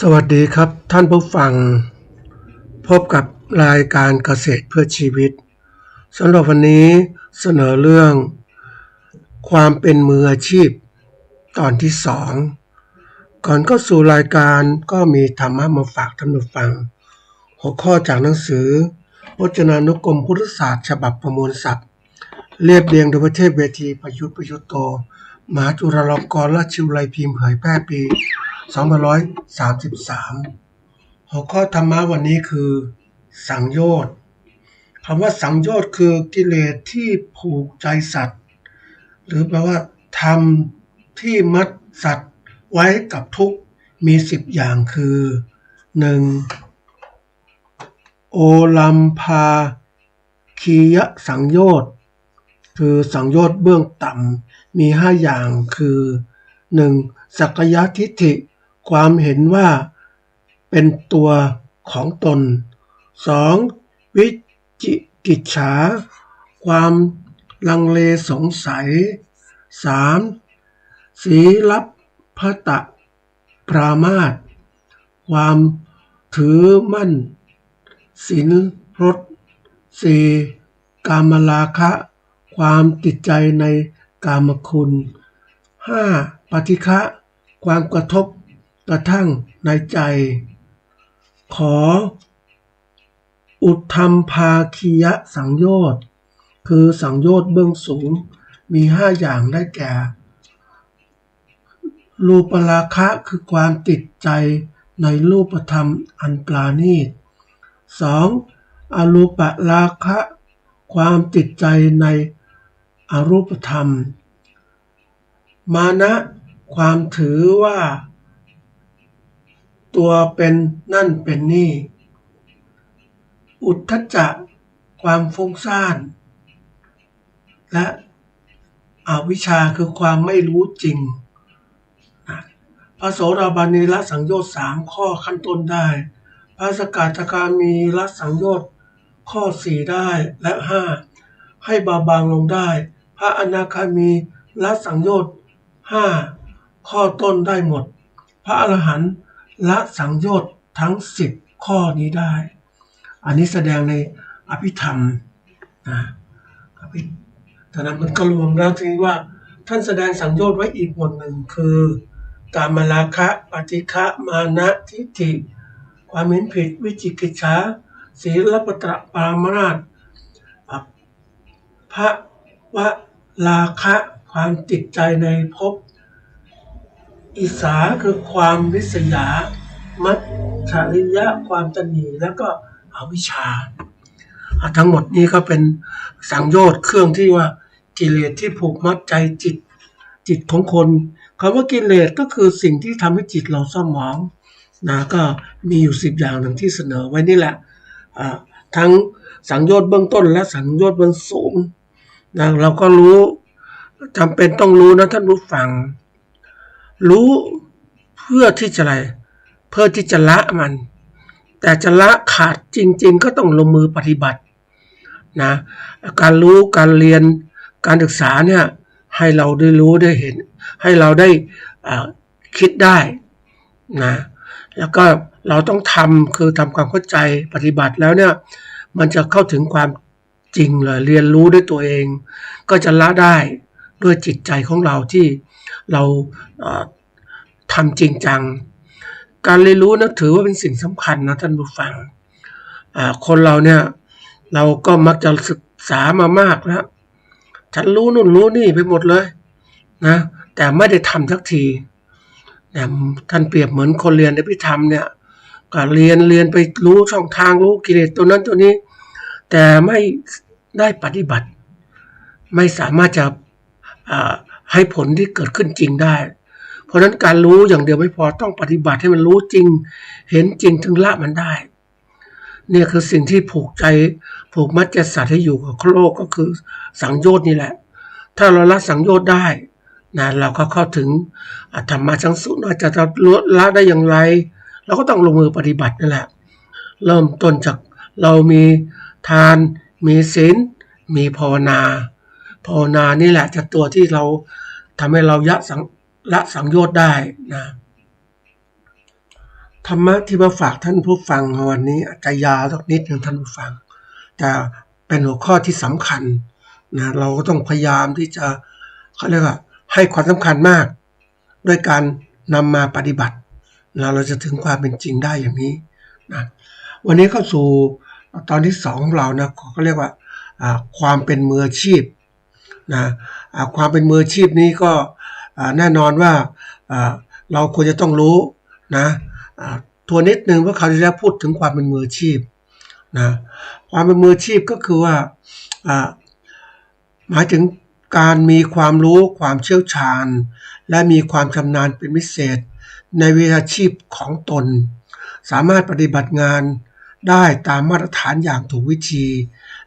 สวัสดีครับท่านผู้ฟังพบกับรายการเกษตรเพื่อชีวิตสำหรับวันนี้เสนอเรื่องความเป็นมืออาชีพตอนที่2ก่อนเข้าสู่รายการก็มีธรรมะมาฝากท่านผู้ฟังหัวข้อจากหนังสือพจนานุกรมพุทธศาสตร์ฉบับประมวลศัพท์เรียบเรียงโดยพระเทพเวทีประยุทธ์โตมหาจุฬาลงกรณราชวิทยาลัยพิมพ์เผยแพร่ปี2533หัวข้อธรรมะวันนี้คือสังโยชน์คำว่าสังโยชน์คือกิเลสที่ผูกใจสัตว์หรือแปลว่าธรรมที่มัดสัตว์ไว้กับทุกข์มี10อย่างคือ 1. โอลัมภาคียสังโยชน์คือสังโยชน์เบื้องต่ำมี5อย่างคือ 1. สักกายทิฏฐิความเห็นว่าเป็นตัวของตน 2. วิจิกิจฉาความลังเลสงสัย 3. ศีลัพพตปรามาสความถือมั่นศีลพรต 4. กามราคะความติดใจในกามคุณ 5. ปฏิฆะความกระทบกระทั่งในใจขออุทธัมภาคียสังโยชน์คือสังโยชน์เบื้องสูงมี5อย่างได้แก่รูปราคะคือความติดใจในรูปธรรมอันปราณีต 2. อรูปราคะความติดใจในอรูปธรรมมานะความถือว่าตัวเป็นนั่นเป็นนี่อุทธัจจะความฟุ้งซ่านและอวิชชาคือความไม่รู้จริงพระโสดาบันละสังโยชน์3ข้อขั้นต้นได้พระสกทาคามีละสังโยชน์ข้อ4ได้และ5ให้เบาบางลงได้พระอนาคามีละสังโยชน์5ข้อต้นได้หมดพระอรหันต์ละสังโยชน์ทั้ง10ข้อนี้ได้อันนี้แสดงในอภิธรรมแต่นั้นมันก็รวมแล้วที่ว่าท่านแสดงสังโยชน์ไว้อีกบทหนึ่งคือกามราคะปฏิฆะมานะทิฏฐิความเห็นผิดวิจิกิจฉาศีลปตปรามาสภวราคะความติดใจในภพอิสาคือความริษยามัจฉริยะความตนีแล้วก็อวิชชาทั้งหมดนี้ก็เป็นสังโยชน์เครื่องที่ว่ากิเลสที่ผูกมัดใจจิตของคนคำว่ากิเลสก็คือสิ่งที่ทำให้จิตเราเศร้าหมองก็มีอยู่10อย่างหนึ่งที่เสนอไว้นี่แหละทั้งสังโยชน์เบื้องต้นและสังโยชน์เบื้องสูงเราก็รู้จำเป็นต้องรู้นะท่านผู้ฟังรู้เพื่อที่จะอะไรเพื่อที่จะละมันแต่จะละขาดจริงๆก็ต้องลงมือปฏิบัติการรู้การเรียนการศึกษาเนี่ยให้เราได้รู้ได้เห็นให้เราได้คิดได้แล้วก็เราต้องทำคือทำความเข้าใจปฏิบัติแล้วเนี่ยมันจะเข้าถึงความจริงเลยเรียนรู้ด้วยตัวเองก็จะละได้ด้วยจิตใจของเราที่เราทำจริงจังการเรียนรู้นะถือว่าเป็นสิ่งสำคัญนะท่านผู้ฟังคนเราเนี่ยเราก็มักจะศึกษามามากแล้วฉันรู้นู่นรู้นี่ไปหมดเลยแต่ไม่ได้ทำสักทีท่านเปรียบเหมือนคนเรียนอภิธรรมเนี่ยก็เรียนไปรู้ช่องทางรู้กิเลสตัวนั้นตัวนี้แต่ไม่ได้ปฏิบัติไม่สามารถจะให้ผลที่เกิดขึ้นจริงได้เพราะฉะนั้นการรู้อย่างเดียวไม่พอต้องปฏิบัติให้มันรู้จริงเห็นจริงถึงละมันได้เนี่ยคือสิ่งที่ผูกมัดใจสัตว์ให้อยู่กับโลกก็คือสังโยชน์นี่แหละถ้าเราละสังโยชน์ได้เราก็เข้าถึงธรรมะชั้นสูงจะละได้อย่างไรเราก็ต้องลงมือปฏิบัตินั่นแหละเริ่มต้นจากเรามีทานมีศีลมีภาวนานี่แหละจะตัวที่เราทำให้เราละสังโยชน์ได้ ธรรมะที่มาฝากท่านผู้ฟังวันนี้อาจจะยาวสักนิดนึงท่านผู้ฟังแต่เป็นหัวข้อที่สำคัญนะเราก็ต้องพยายามที่จะเขาเรียกว่าให้ความสำคัญมากด้วยการนำมาปฏิบัติเราจะถึงความเป็นจริงได้อย่างนี้นะวันนี้เข้าสู่ตอนที่2ของเรานะเขาเรียกว่าความเป็นมืออาชีพนะความเป็นมืออาชีพนี้ก็แน่นอนว่าเราควรจะต้องรู้นะตัวนิดนึงว่าเขาจะพูดถึงความเป็นมืออาชีพนะความเป็นมืออาชีพก็คือว่าหมายถึงการมีความรู้ความเชี่ยวชาญและมีความชำนาญเป็นพิเศษในวิชาชีพของตนสามารถปฏิบัติงานได้ตามมาตรฐานอย่างถูกวิธี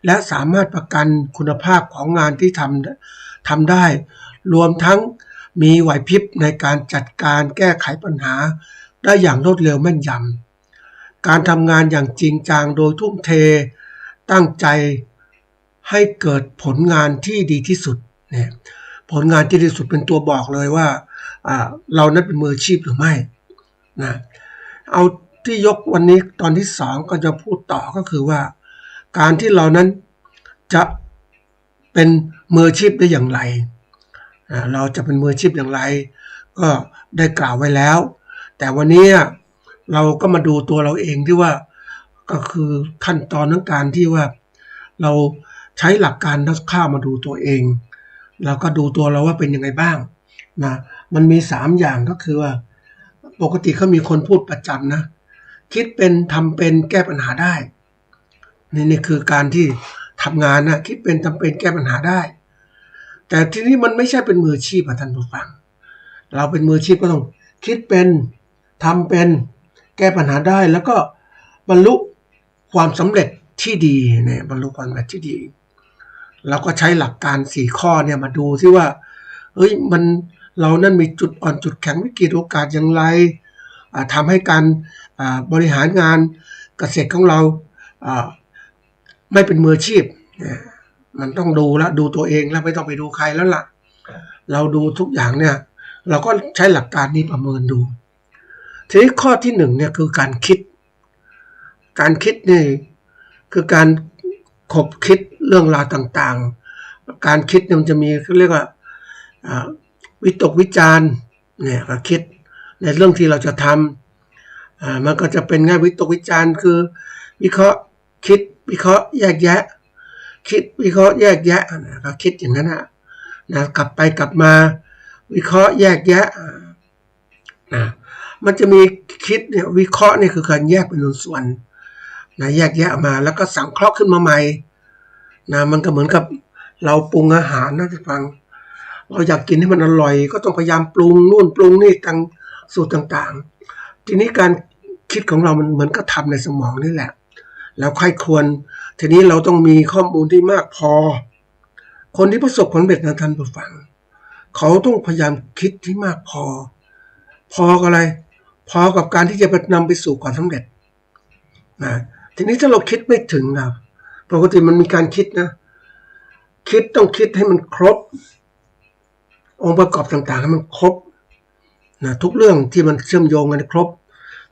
และสามารถประกันคุณภาพของงานที่ทำได้รวมทั้งมีไหวพริบในการจัดการแก้ไขปัญหาได้อย่างรวดเร็วแม่นยำการทำงานอย่างจริงจังโดยทุ่มเทตั้งใจให้เกิดผลงานที่ดีที่สุดเนี่ยผลงานที่ดีที่สุดเป็นตัวบอกเลยว่าเรานั้นเป็นมืออาชีพหรือไม่นะเอาที่ยกวันนี้ตอนที่2ก็จะพูดต่อก็คือว่าการที่เรานั้นจะเป็นมืออาชีพได้อย่างไรเราจะเป็นมืออาชีพอย่างไรก็ได้กล่าวไว้แล้วแต่วันนี้เราก็มาดูตัวเราเองที่ว่าก็คือขั้นตอนของการที่ว่าเราใช้หลักการนักข่าวมาดูตัวเองแล้วก็ดูตัวเราว่าเป็นยังไงบ้างนะมันมี3อย่างก็คือว่าปกติเขามีคนพูดประจำนะคิดเป็นทำเป็นแก้ปัญหาได้นี่คือการที่ทำงานนะคิดเป็นทำเป็นแก้ปัญหาได้แต่ทีนี้มันไม่ใช่เป็นมืออาชีพท่านผู้ฟังเราเป็นมืออาชีพก็ต้องคิดเป็นทำเป็นแก้ปัญหาได้แล้วก็บรรลุความสำเร็จที่ดีเนี่ยบรรลุความสำเร็จที่ดีเราก็ใช้หลักการ4ข้อเนี่ยมาดูที่ว่ามันเรานั้นมีจุดอ่อนจุดแข็งวิกฤตโอกาสอย่างไรทำให้การบริหารงานเกษตรของเราไม่เป็นมืออาชีพมันต้องดูตัวเองแล้วไม่ต้องไปดูใครแล้วล่ะเราดูทุกอย่างเนี่ยเราก็ใช้หลักการนี้ประเมินดูทีนี้ข้อที่1เนี่ยคือการคิดนี่คือการขบคิดเรื่องราวต่างๆการคิดเนี่ยมันจะมีเขาเรียกว่าวิตกวิจารณ์เนี่ยก็คิดในเรื่องที่เราจะทำมันก็จะเป็นง่ายวิตกวิจารณ์คือวิเคราะห์คิดวิเคราะห์แยกแยะคิดวิเคราะห์แยกแยะก็คิดอย่างนั้นนะกลับไปกลับมาวิเคราะห์แยกแยะนะมันจะมีคิดเนี่ยวิเคราะห์นี่คือการแยกเป็นส่วนนะแยกแยะออกมาแล้วก็สังเคราะห์ขึ้นมาใหม่นะมันก็เหมือนกับเราปรุงอาหารนะท่านฟังเราอยากกินให้มันอร่อยก็ต้องพยายามปรุงนู่นปรุงนี่ต่างสูตรต่างๆทีนี้การคิดของเรามันเหมือนกับทำในสมองนี่แหละแล้วใครควรทีนี้เราต้องมีข้อมูลที่มากพอคนที่ประสบผลสำเร็จนะท่านผู้ฟังเขาต้องพยายามคิดที่มากพอกับอะไรพอกับการที่จะนำไปสู่ความสำเร็จนะทีนี้ถ้าเราคิดไม่ถึงครับปกติมันมีการคิดนะคิดต้องคิดให้มันครบองค์ประกอบต่างๆให้มันครบนะทุกเรื่องที่มันเชื่อมโยงกันครบ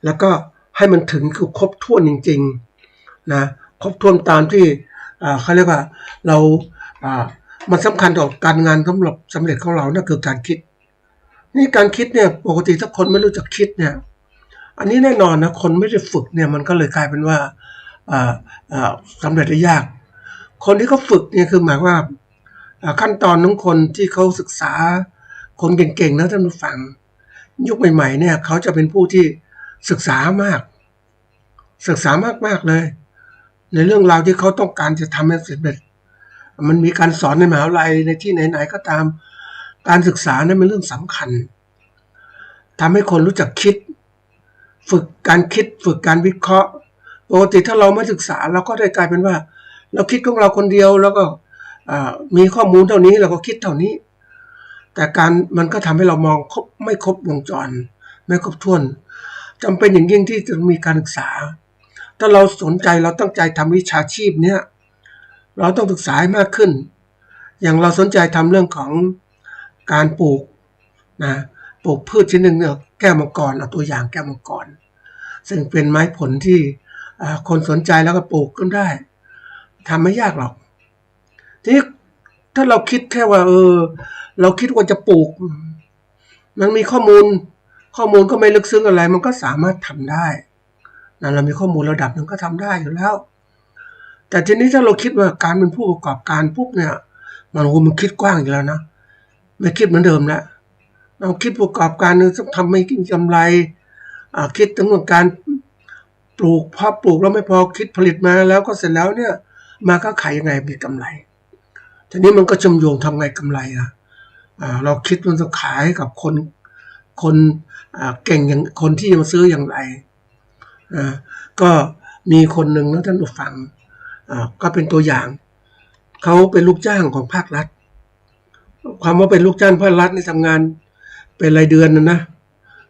แล้วก็ให้มันถึงคือครบถ้วนจริงๆนะครบถ้วนตามที่เขาเรียกว่าเรามันสำคัญต่อการงานสำเร็จของเรานั่นคือการคิดนี่การคิดเนี่ยปกติถ้าคนไม่รู้จักคิดเนี่ยอันนี้แน่นอนนะคนไม่ได้ฝึกเนี่ยมันก็เลยกลายเป็นว่าสำเร็จได้ยากคนที่เขาฝึกเนี่ยคือหมายว่าขั้นตอนของคนที่เขาศึกษาคนเก่งๆนะท่านผู้ฟังยุคใหม่ๆเนี่ยเขาจะเป็นผู้ที่ศึกษามากเลยในเรื่องราวที่เขาต้องการจะทำให้สำเร็จมันมีการสอนในมหาวิทยาลัยในที่ไหนๆก็ตามการศึกษานั้นเป็นเรื่องสำคัญทำให้คนรู้จักคิดฝึกการคิดฝึกการวิเคราะห์ปกติถ้าเราไม่ศึกษาเราก็ได้กลายเป็นว่าเราคิดของเราคนเดียวแล้วก็มีข้อมูลเท่านี้เราก็คิดเท่านี้แต่มันก็ทำให้เรามองไม่ครบวงจรไม่ครบถ้วนจำเป็นอย่างยิ่งที่จะมีการศึกษาถ้าเราสนใจเราตั้งใจทำวิชาชีพเนี้ยเราต้องศึกษาให้มากขึ้นอย่างเราสนใจทำเรื่องของการปลูกพืชชนิดหนึ่งแก้วมังกรเอาตัวอย่างแก้วมังกร ซึ่งเป็นไม้ผลที่คนสนใจแล้วก็ปลูกขึ้นได้ทำไม่ยากหรอกทีนี้ถ้าเราคิดแค่ว่าเราคิดว่าจะปลูกมันมีข้อมูลก็ไม่ลึกซึ้งอะไรมันก็สามารถทำได้นะเรามีข้อมูลระดับหนึ่งก็ทำได้อยู่แล้วแต่ทีนี้ถ้าเราคิดว่าการเป็นผู้ประกอบการปุ๊บเนี่ยมันคิดกว้างอยู่แล้วนะไม่คิดเหมือนเดิมแล้วเราคิดประกอบการนึงต้องทำให้กินกำไรคิดถึงการปลูกพอปลูกแล้วไม่พอคิดผลิตมาแล้วก็เสร็จแล้วเนี่ยมาก็ขายยังไงมีกำไรทีนี้มันก็จมโยงทำไงกำไรเราคิดมันจะขายกับคนเก่งอย่างคนที่มาซื้ออย่างไรก็มีคนหนึ่งนะท่านผู้ฟังก็เป็นตัวอย่างเขาเป็นลูกจ้างของภาครัฐความว่าเป็นลูกจ้างภาครัฐในทำงานเป็นรายเดือนนะ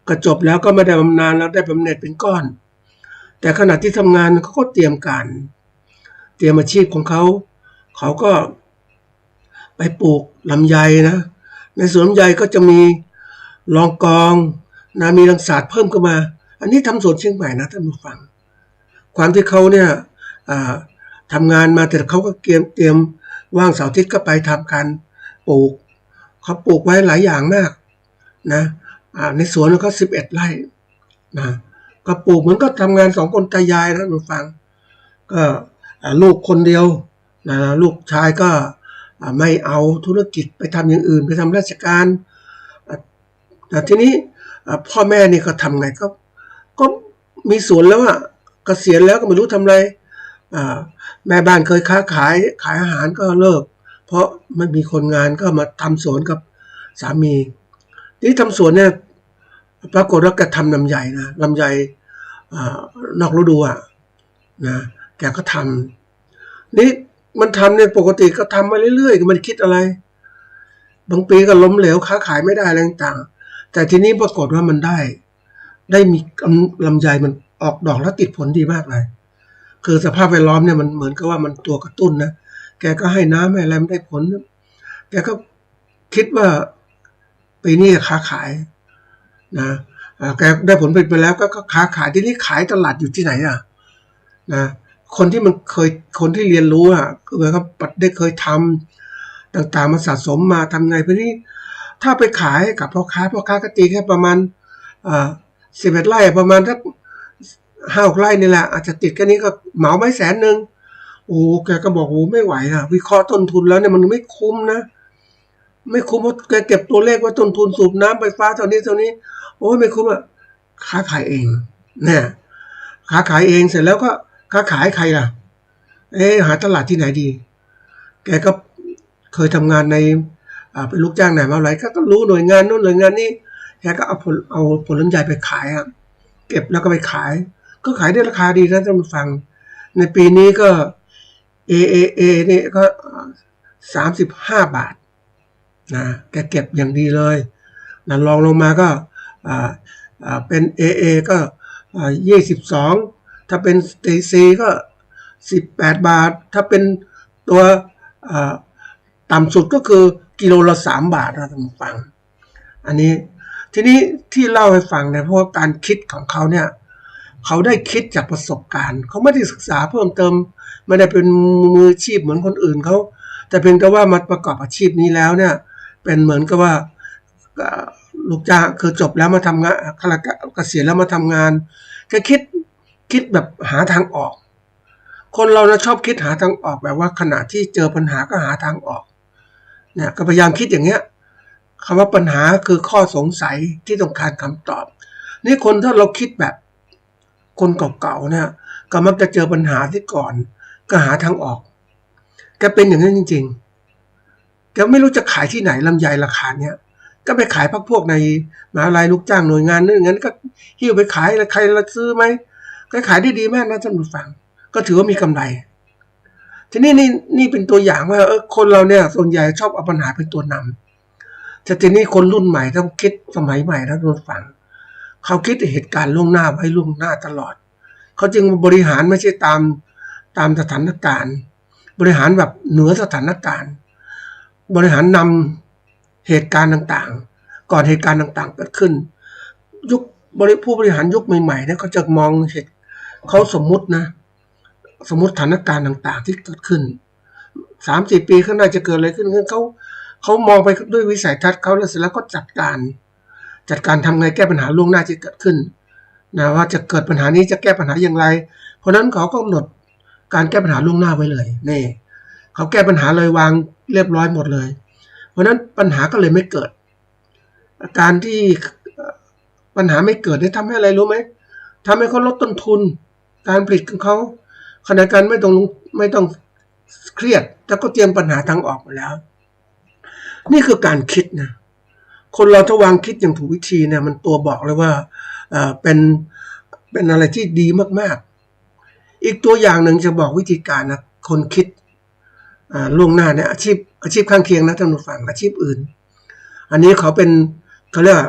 ก็จบแล้วก็ไม่ได้บำนาญแล้วได้บำเหน็จเป็นก้อนแต่ขณะที่ทำงานเขาก็เตรียมอาชีพของเขาก็ไปปลูกลำไยนะในสวนลำไยก็จะมีรองกองนะมีรังสาดเพิ่มขึ้นมาอันนี้ทำสวนเชียงใหม่นะท่านผู้ฟังความที่เขาเนี่ยทำงานมาแต่เขาก็เตรียมว่างเสาร์อาทิตย์ก็ไปทำการปลูกเขาปลูกไว้หลายอย่างมากนะในสวนเขา11 ไร่นะก็ปลูกเหมือนก็ทำงาน2 คนตายายนะท่านผู้ฟังก็ลูกคนเดียวนะลูกชายก็ไม่เอาธุรกิจไปทำอย่างอื่นไปทำราชการแต่ทีนี้พ่อแม่นี่ก็ทำไงก็มีสวนแล้วเกษียณแล้วก็ไม่รู้ทำอะไรแม่บ้านเคยค้าขายอาหารก็เลิกเพราะไม่มีคนงานก็มาทำสวนกับสามีที่ทำสวนเนี่ยปรากฏว่าแกทำลำไยนะลำไยนอกฤดูนะแกก็ทำนี่มันทำเนี่ยปกติก็ทำมาเรื่อยๆมันคิดอะไรบางปีก็ล้มเหลวค้าขายไม่ได้อะไรต่างๆแต่ทีนี้ปรากฏว่ามันได้มีลำไยมันออกดอกแล้วติดผลดีมากเลยคือสภาพแวดล้อมเนี่ยมันเหมือนกับว่ามันตัวกระตุ้นนะแกก็ให้น้ำให้อะไรมันได้ผลแกก็คิดว่าปีนี้ค้าขายนะแกได้ผลไปแล้วก็ค้าขายที่นี่ขายตลาดอยู่ที่ไหนนะคนที่เรียนรู้คือเขาได้เคยทำต่างๆมาสะสมมาทำไงเพราะนี้ถ้าไปขายกับพ่อค้าก็ตีแค่ประมาณ11 ไร่ประมาณสัก5-6 ไร่นี่แหละอาจจะติดแค่นี้ก็เหมาไว้100,000โอ้แกก็บอกโอ้ไม่ไหววิเคราะห์ต้นทุนแล้วเนี่ยมันไม่คุ้มนะไม่คุ้มเพราะแกเก็บตัวเลขว่าต้นทุนสูบน้ำไฟฟ้าเท่านี้โอ้ไม่คุ้มค้าขายเองเนี่ยค้าขายเองเสร็จแล้วก็ค้าขายใครล่ะหาตลาดที่ไหนดีแกก็เคยทำงานในเป็นลูกจ้างไหนมาอะไรก็รู้หน่วยงานนู้นหน่วยงานนี้แกก็เอาผลลำไยไปขายเก็บแล้วก็ไปขายก็ขายได้ราคาดีนะท่านผู้ฟังในปีนี้ก็ AAA นี่ก็35 บาทนะแกเก็บอย่างดีเลยนะลองลงมาก็เป็น AA ก็22ถ้าเป็น TC ก็18 บาทถ้าเป็นตัวต่ำสุดก็คือกิโลละ3 บาทนะท่านผู้ฟังอันนี้ทีนี้ที่เล่าให้ฟังเนี่ยเพราะการคิดของเขาเนี่ยเขาได้คิดจากประสบการณ์เขาไม่ได้ศึกษาเพิ่มเติมไม่ได้เป็นมืออาชีพเหมือนคนอื่นเขาแต่เพียงแต่ว่ามาประกอบอาชีพนี้แล้วเนี่ยเป็นเหมือนกับว่าลูกจ้างคือจบแล้วมาทำงานเกษียณแล้วมาทำงานก็คิดแบบหาทางออกคนเราชอบคิดหาทางออกแบบว่าขณะที่เจอปัญหาก็หาทางออกเนี่ยก็พยายามคิดอย่างเงี้ยคำว่าปัญหาคือข้อสงสัยที่ต้องการคำตอบนี่คนถ้าเราคิดแบบคนเก่าๆเนี่ยก็มักจะเจอปัญหาที่ก่อนก็หาทางออกแกเป็นอย่างนั้นจริงๆแกไม่รู้จะขายที่ไหนลำไยราคาเนี้ยก็ไปขายพวกในมหาวิทยาลัยลูกจ้างหน่วยงานนึงงั้นก็หิ้วไปขายแล้วใครละซื้อไหมก็ขายได้ดีมากนะท่านผู้ฟังก็ถือว่ามีกำไรทีนี้นี่เป็นตัวอย่างว่าคนเราเนี่ยส่วนใหญ่ชอบเอาปัญหาเป็นตัวนำแต่ทีนี้คนรุ่นใหม่ต้องคิดสมัยใหม่นะท่านผู้ฟังเขาคิดเหตุการณ์ล่วงหน้าไว้ล่วงหน้าตลอดเขาจึงบริหารไม่ใช่ตามสถานการณ์บริหารแบบเหนือสถานการณ์บริหารนำเหตุการณ์ต่างๆก่อนเหตุการณ์ต่างๆเกิดขึ้น ผู้บริหารยุคใหม่ๆเนี่ยเขาจะมองเห็นเขาสมมุตินะสมมุติสถานการณ์ต่างๆที่เกิดขึ้น3-4 ปีข้างหน้าจะเกิดอะไรขึ้นเขามองไปด้วยวิสัยทัศน์เขาแล้วเสร็จแล้วก็จัดการทำไงแก้ปัญหาล่วงหน้าที่เกิดขึ้นนะว่าจะเกิดปัญหานี้จะแก้ปัญหาอย่างไรเพราะนั้นเขาก็กำหนดการแก้ปัญหาล่วงหน้าไว้เลยนี่เขาแก้ปัญหาเลยวางเรียบร้อยหมดเลยเพราะนั้นปัญหาก็เลยไม่เกิดการที่ปัญหาไม่เกิดได้ทำให้อะไรรู้ไหมทำให้เขาลดต้นทุนการผลิตของเขาขณะการไม่ต้องเครียดแต่ก็เตรียมปัญหาทางออกมาแล้วนี่คือการคิดนะคนเราถ้าวางคิดอย่างถูกวิธีเนี่ยมันตัวบอกเลยว่าเป็นอะไรที่ดีมากๆอีกตัวอย่างหนึ่งจะบอกวิธีการนะคนคิดล่วงหน้าเนี่ยอาชีพข้างเคียงนะท่านผู้ฟังอาชีพอื่นอันนี้เขาเรียกว่า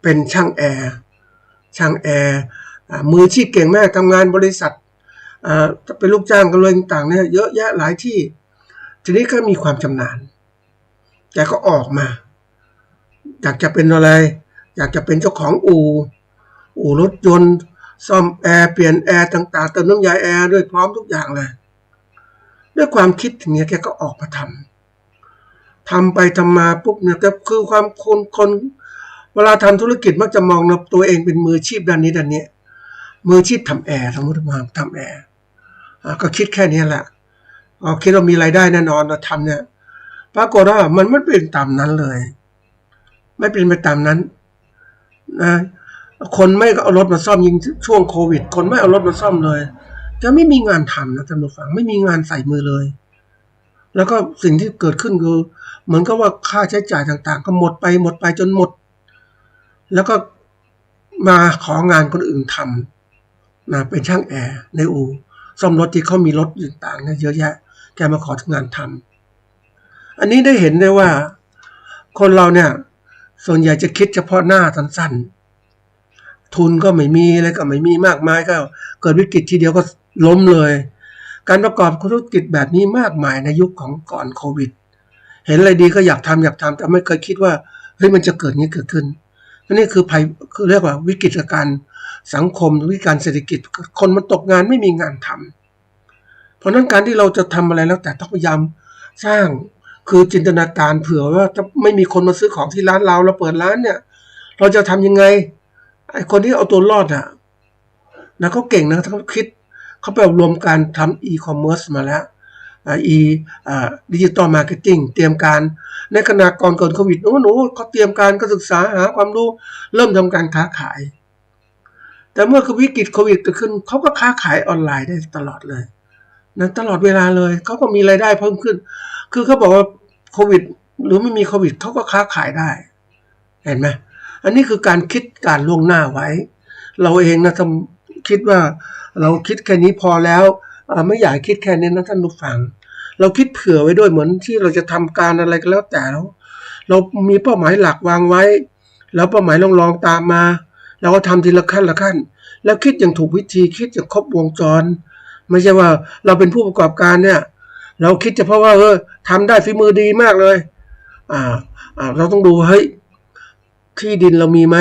เป็นช่างแอร์มืออาชีพเก่งมากทำงานบริษัทเป็นลูกจ้างกันเลยต่างๆเนี่ยเยอะแยะหลายที่ทีนี้ก็มีความชำนาญแต่ก็ออกมาอยากจะเป็นอะไรอยากจะเป็นเจ้าของอู่รถยนต์ซ่อมแอร์เปลี่ยนแอร์ต่างๆเติมน้ำยาแอร์ด้วยพร้อมทุกอย่างเลยด้วยความคิดอย่างเงี้ยแกก็ออกมาทำไปทำมาปุ๊บเนี่ยก็คือความคนเวลาทำธุรกิจมักจะมองนะตัวเองเป็นมืออาชีพด้านนี้มืออาชีพทำแอร์สมมติมาทำแอร์ก็คิดแค่นี้แหละคิดว่ามีรายได้แน่นอนเราทำเนี่ยปรากฏว่ามันไม่เป็นตามนั้นเลยไม่เป็นไปตามนั้นนะคนไม่เอารถมาซ่อมยิงช่วงโควิดคนไม่เอารถมาซ่อมเลยจะไม่มีงานทำนะท่านผู้ฟังไม่มีงานใส่มือเลยแล้วก็สิ่งที่เกิดขึ้นคือเหมือนกับว่าค่าใช้จ่ายต่างๆก็หมดไปจนหมดแล้วก็มาของานคนอื่นทำนะเป็นช่างแอร์ในอู่ซ่อมรถที่เขามีรถต่างๆเนี่ยเยอะแยะแกมาขอทำงานทำอันนี้ได้เห็นได้ว่าคนเราเนี่ยส่วนใหญ่จะคิดเฉพาะหน้าสั้นๆทุนก็ไม่มีอะไรก็ไม่มีมากมายก็เกิดวิกฤตทีเดียวก็ล้มเลยการประกอบธุรกิจแบบนี้มากมายในยุคของก่อนโควิดเห็นอะไรดีก็อยากทำแต่ไม่เคยคิดว่าเฮ้ยมันจะเกิดนี้เกิดขึ้นนี่คือภัยคือเรียกว่าวิกฤตการณ์สังคมวิกฤตการเศรษฐกิจคนมันตกงานไม่มีงานทำเพราะนั้นการที่เราจะทำอะไรแล้วแต่ต้องพยายามสร้างคือจินตนาการเผื่อว่าจะไม่มีคนมาซื้อของที่ร้านเราเปิดร้านเนี่ยเราจะทำยังไงไอ้คนที่เอาตัวรอดนะเขาเก่งนะเขาคิดเขาไปอบรมการทำอีคอมเมิร์ซมาแล้วดิจิตอลมาร์เก็ตติ้งเตรียมการในขณะก่อนเกิดโควิดหนูเขาเตรียมการก็ศึกษาหาความรู้เริ่มทำการค้าขายแต่เมื่อวิกฤตโควิดเกิดขึ้นเขาก็ค้าขายออนไลน์ได้ตลอดเลยนะตลอดเวลาเลยเขาก็มีรายได้เพิ่มขึ้นคือเขาบอกว่าโควิดหรือไม่มีโควิดเขาก็ค้าขายได้เห็นไหมอันนี้คือการคิดการล่วงหน้าไว้เราเองนะคิดว่าเราคิดแค่นี้พอแล้วไม่อยากคิดแค่นี้นะท่านผู้ฟังเราคิดเผื่อไว้ด้วยเหมือนที่เราจะทำการอะไรก็แล้วแต่เรามีเป้าหมายหลักวางไว้แล้วเป้าหมายลองตามมาเราก็ทำทีละขั้นแล้วคิดอย่างถูกวิธีคิดอย่างครบวงจรไม่ใช่ว่าเราเป็นผู้ประกอบการเนี่ยเราคิดเฉพาะว่าทำได้ฝีมือดีมากเลยเราต้องดูเฮ้ยที่ดินเรามีไหม